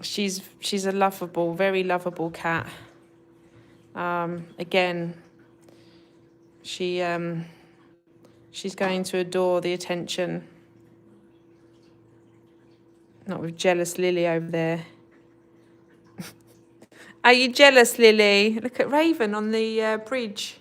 She's a lovable, very lovable cat. Again, she's going to adore the attention. Not with jealous Lily over there. Are you jealous, Lily? Look at Raven on the bridge.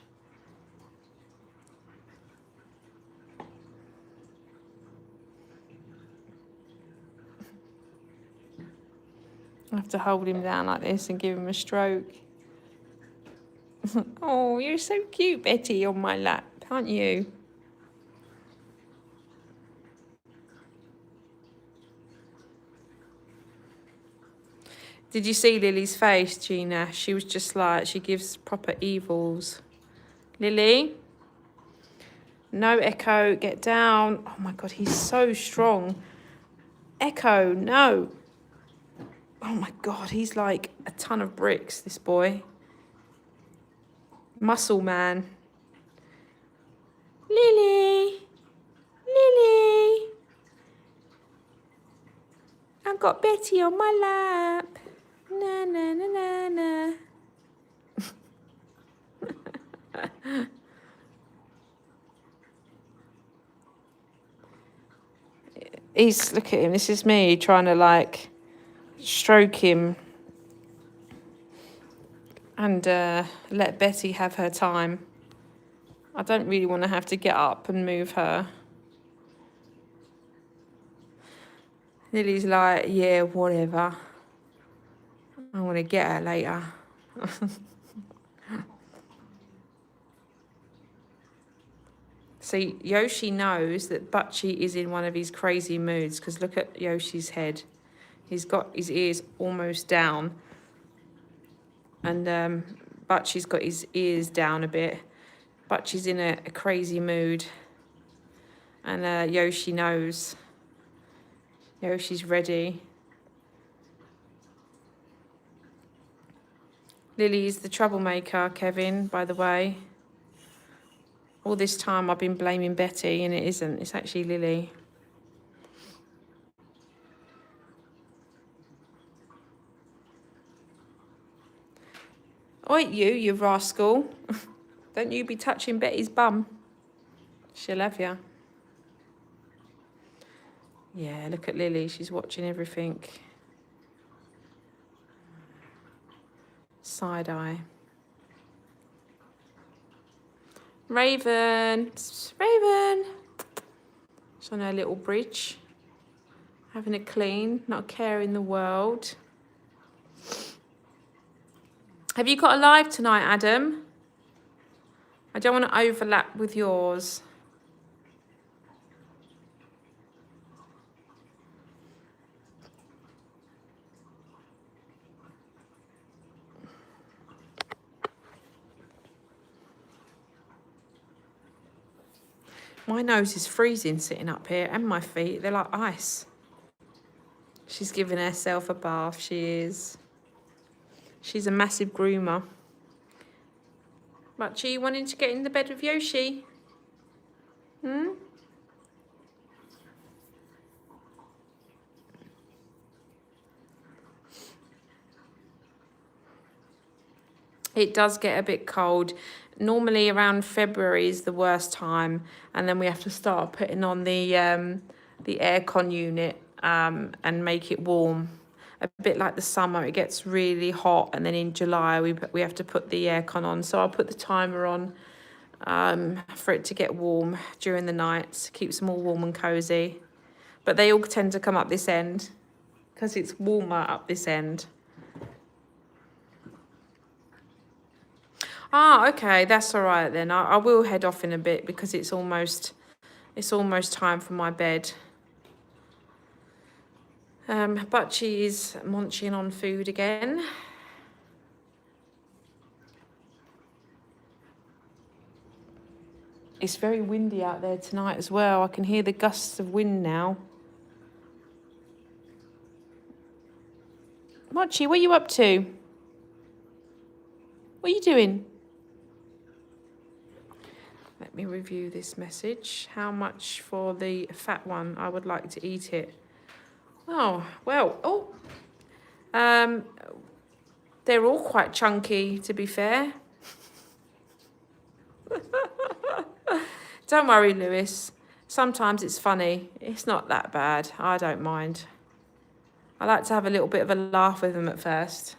I have to hold him down like this and give him a stroke. Oh, you're so cute, Betty, on my lap, aren't you? Did you see Lily's face, Gina? She was just like, she gives proper evils. Lily? No, Echo, get down. Oh my God, he's so strong. Echo, no. Oh my God, he's like a ton of bricks, this boy. Muscle man. Lily. Lily. I've got Betty on my lap. Na, na, na, na, na. look at him, this is me trying to like stroke him and let Betty have her time. I don't really want to have to get up and move her. Lily's like, yeah, whatever. I want to get her later. See, Yoshi knows that Butchie is in one of his crazy moods because look at Yoshi's head. He's got his ears almost down. And Butchie's got his ears down a bit. Butchie's in a crazy mood. And Yoshi knows. Yoshi's ready. Lily's the troublemaker, Kevin, by the way. All this time I've been blaming Betty and it isn't. It's actually Lily. Oi, you rascal. Don't you be touching Betty's bum. She'll have ya. Yeah, look at Lily. She's watching everything. Side eye. Raven. Raven. She's on her little bridge. Having a clean. Not a care in the world. Have you got a live tonight, Adam? I don't want to overlap with yours. My nose is freezing sitting up here and my feet, they're like ice. She's giving herself a bath, she is. She's a massive groomer. Butchie, you wanting to get in the bed with Yoshi? Hmm? It does get a bit cold. Normally around February is the worst time, and then we have to start putting on the aircon unit and make it warm. A bit like the summer, it gets really hot, and then in July we have to put the aircon on. So I'll put the timer on for it to get warm during the night, keeps them all warm and cozy. But they all tend to come up this end because it's warmer up this end. Ah, okay, that's all right then. I will head off in a bit because it's almost time for my bed. Butchie is munching on food again. It's very windy out there tonight as well. I can hear the gusts of wind now. Butchie, what are you up to? What are you doing? Let me review this message. How much for the fat one? I would like to eat it. Oh, well, they're all quite chunky, to be fair. Don't worry, Lewis. Sometimes it's funny. It's not that bad. I don't mind. I like to have a little bit of a laugh with them at first.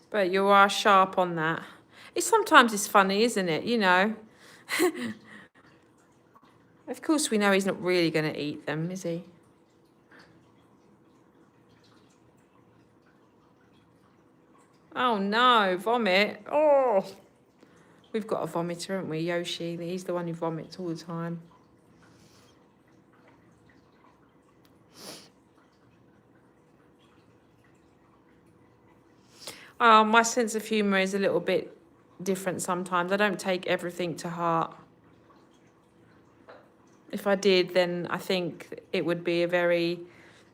But you are sharp on that. Sometimes it's funny, isn't it? You know. Of course, we know he's not really going to eat them, is he? Oh no, vomit. Oh. We've got a vomiter, haven't we, Yoshi? He's the one who vomits all the time. My sense of humour is a little bit different sometimes. I don't take everything to heart. If I did, then I think it would be a very...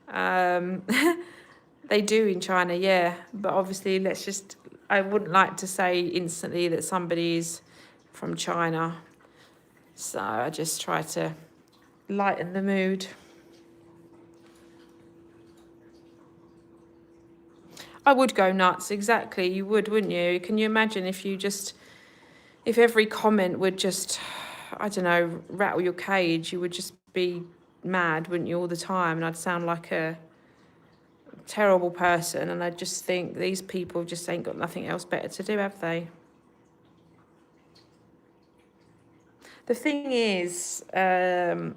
they do in China, yeah. But obviously, I wouldn't like to say instantly that somebody's from China. So I just try to lighten the mood. I would go nuts, exactly. You would, wouldn't you? Can you imagine if if every comment would just, I don't know, rattle your cage? You would just be mad, wouldn't you, all the time? And I'd sound like a terrible person. And I just think these people just ain't got nothing else better to do, have they? The thing is, Mariana,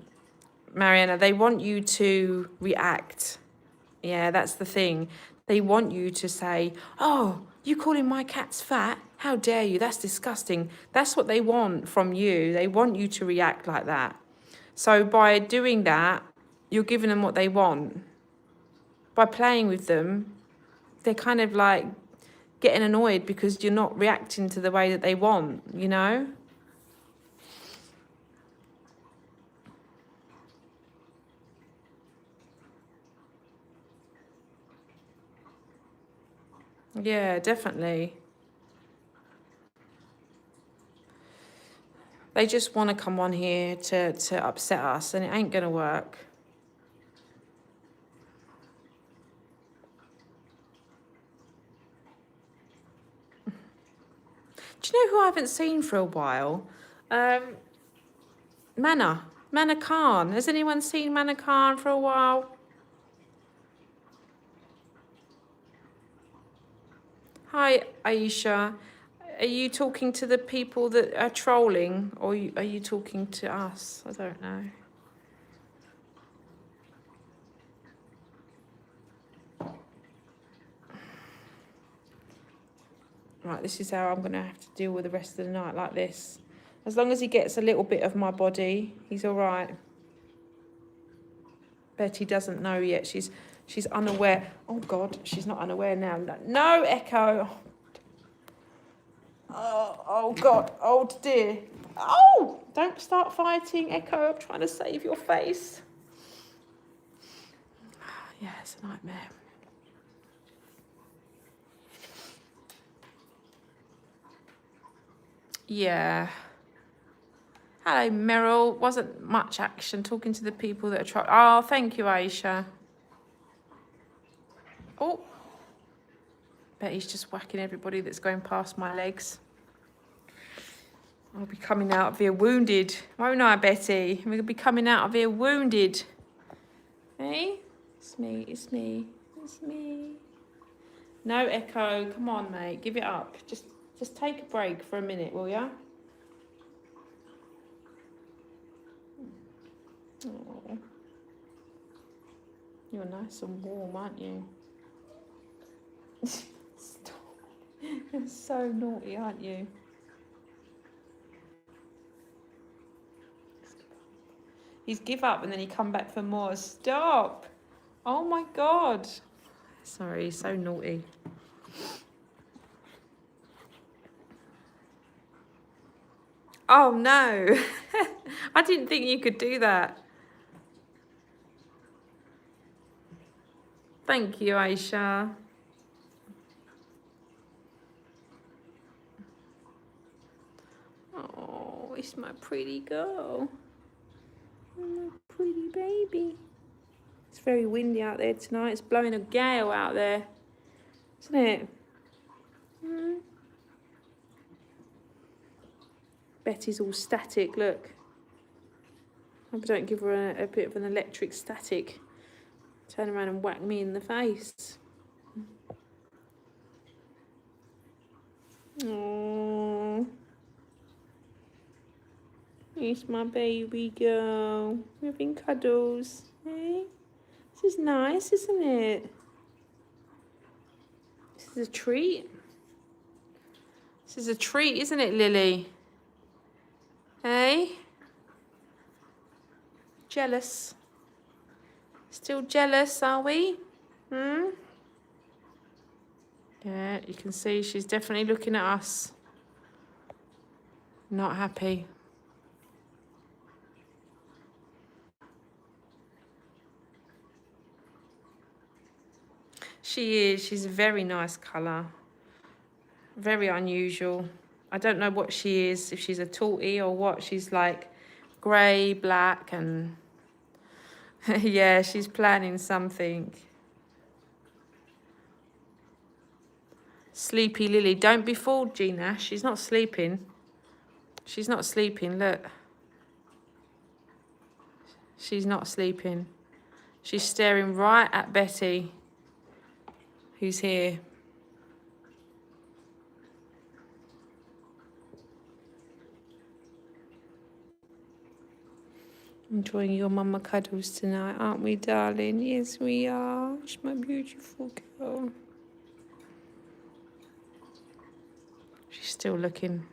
they want you to react. Yeah, that's the thing. They want you to say, oh, you calling my cats fat? How dare you? That's disgusting. That's what they want from you. They want you to react like that. So by doing that, you're giving them what they want. By playing with them, they're kind of like getting annoyed because you're not reacting to the way that they want, you know? Yeah, definitely. They just want to come on here to upset us, and it ain't going to work. Do you know who I haven't seen for a while? Mana Khan. Has anyone seen Mana Khan for a while? Hi, Aisha. Are you talking to the people that are trolling, or are you talking to us? I don't know. Right, this is how I'm going to have to deal with the rest of the night, like this. As long as he gets a little bit of my body, he's all right. Betty doesn't know yet. She's unaware. Oh, God, she's not unaware now. No, Echo. Oh, God. Oh, dear. Oh, don't start fighting, Echo. I'm trying to save your face. Yeah, it's a nightmare. Yeah. Hello, Meryl. Wasn't much action talking to the people that are trying. Oh, thank you, Aisha. Oh. Betty's just whacking everybody that's going past my legs. I'll be coming out of here wounded. Won't I, Betty? We'll be coming out of here wounded. Hey? It's me, it's me, it's me. No, Echo. Come on, mate. Give it up. Just take a break for a minute, will ya? Oh. You're nice and warm, aren't you? Stop. You're so naughty, aren't you? He's give up and then he come back for more. Stop. Oh my God. Sorry, so naughty. Oh no. I didn't think you could do that. Thank you, Aisha. Oh, it's my pretty girl. My pretty baby. It's very windy out there tonight. It's blowing a gale out there, isn't it? Mm. Betty's all static, look. I hope I don't give her a bit of an electric static. Turn around and whack me in the face. Oh, it's my baby girl. We're having cuddles. Hey? This is nice, isn't it? This is a treat. This is a treat, isn't it, Lily? Hey? Jealous. Still jealous, are we? Hmm? Yeah, you can see she's definitely looking at us. Not happy. She is. She's a very nice colour. Very unusual. I don't know what she is, if she's a tortie or what. She's like grey, black, and yeah, she's planning something. Sleepy Lily. Don't be fooled, Gina. She's not sleeping. She's not sleeping, look. She's not sleeping. She's staring right at Betty, who's here. Enjoying your mama cuddles tonight, aren't we, darling? Yes, we are. She's my beautiful girl. She's still looking.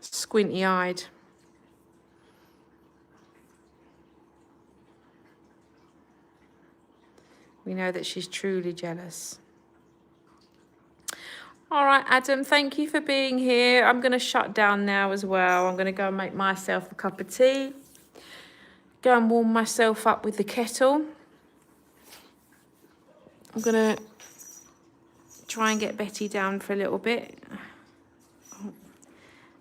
Squinty-eyed. We know that she's truly jealous. All right, Adam, thank you for being here. I'm going to shut down now as well. I'm going to go and make myself a cup of tea. Go and warm myself up with the kettle. I'm going to try and get Betty down for a little bit.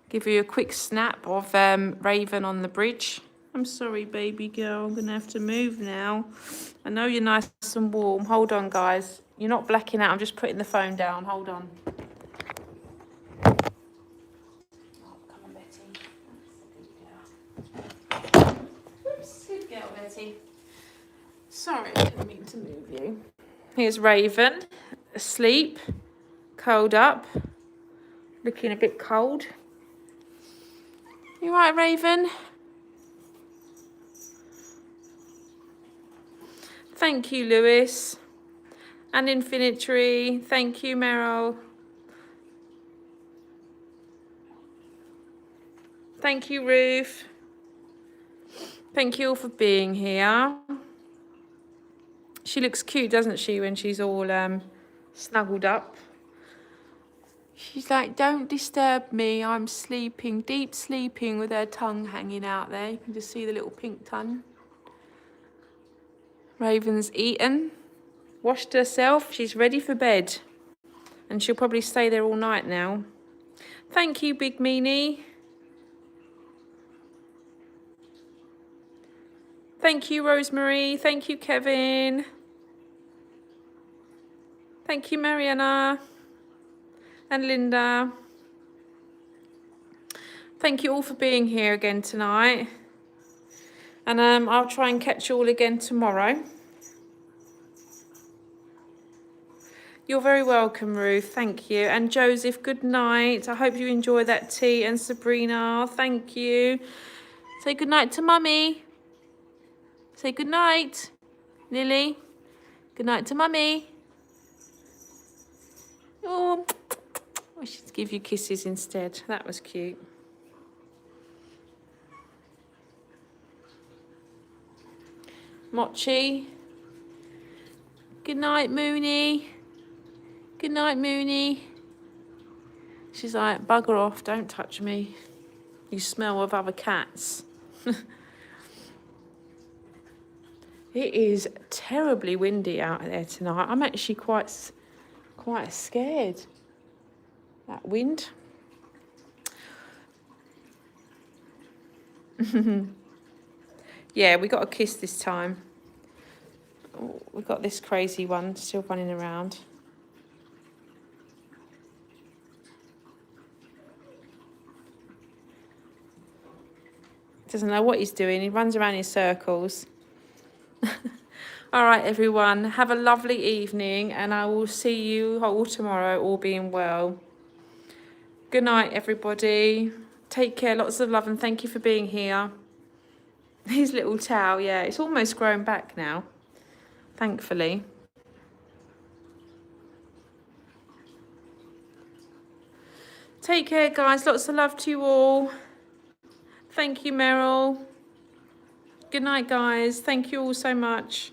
Give you a quick snap of Raven on the bridge. I'm sorry, baby girl. I'm going to have to move now. I know you're nice and warm. Hold on, guys. You're not blacking out. I'm just putting the phone down. Hold on. Oh, come on, Betty. That's a good girl. Oops, good girl, Betty. Sorry, I didn't mean to move you. Here's Raven, asleep, curled up, looking a bit cold. You right, Raven? Thank you, Lewis. And Infinitry. Thank you, Meryl. Thank you, Ruth. Thank you all for being here. She looks cute, doesn't she, when she's all snuggled up. She's like, don't disturb me, I'm sleeping, deep sleeping, with her tongue hanging out there. You can just see the little pink tongue. Raven's eaten, washed herself, she's ready for bed. And she'll probably stay there all night now. Thank you, Big Meanie. Thank you, Rosemary. Thank you, Kevin. Thank you, Mariana. And Linda. Thank you all for being here again tonight. And I'll try and catch you all again tomorrow. You're very welcome, Ruth. Thank you. And Joseph, good night. I hope you enjoy that tea. And Sabrina, thank you. Say good night to Mummy. Say good night. Lily, good night to Mummy. Oh, I should give you kisses instead. That was cute. Mochi. Good night, Mooney. Good night, Mooney. She's like, bugger off, don't touch me. You smell of other cats. It is terribly windy out there tonight. I'm actually quite scared. That wind. Yeah, we got a kiss this time. Oh, we got this crazy one still running around. Doesn't know what he's doing. He runs around in circles. All right, everyone. Have a lovely evening, and I will see you all tomorrow, all being well. Good night, everybody. Take care. Lots of love, and thank you for being here. His little towel, yeah, it's almost grown back now, thankfully. Take care, guys. Lots of love to you all. Thank you, Meryl. Good night, guys. Thank you all so much.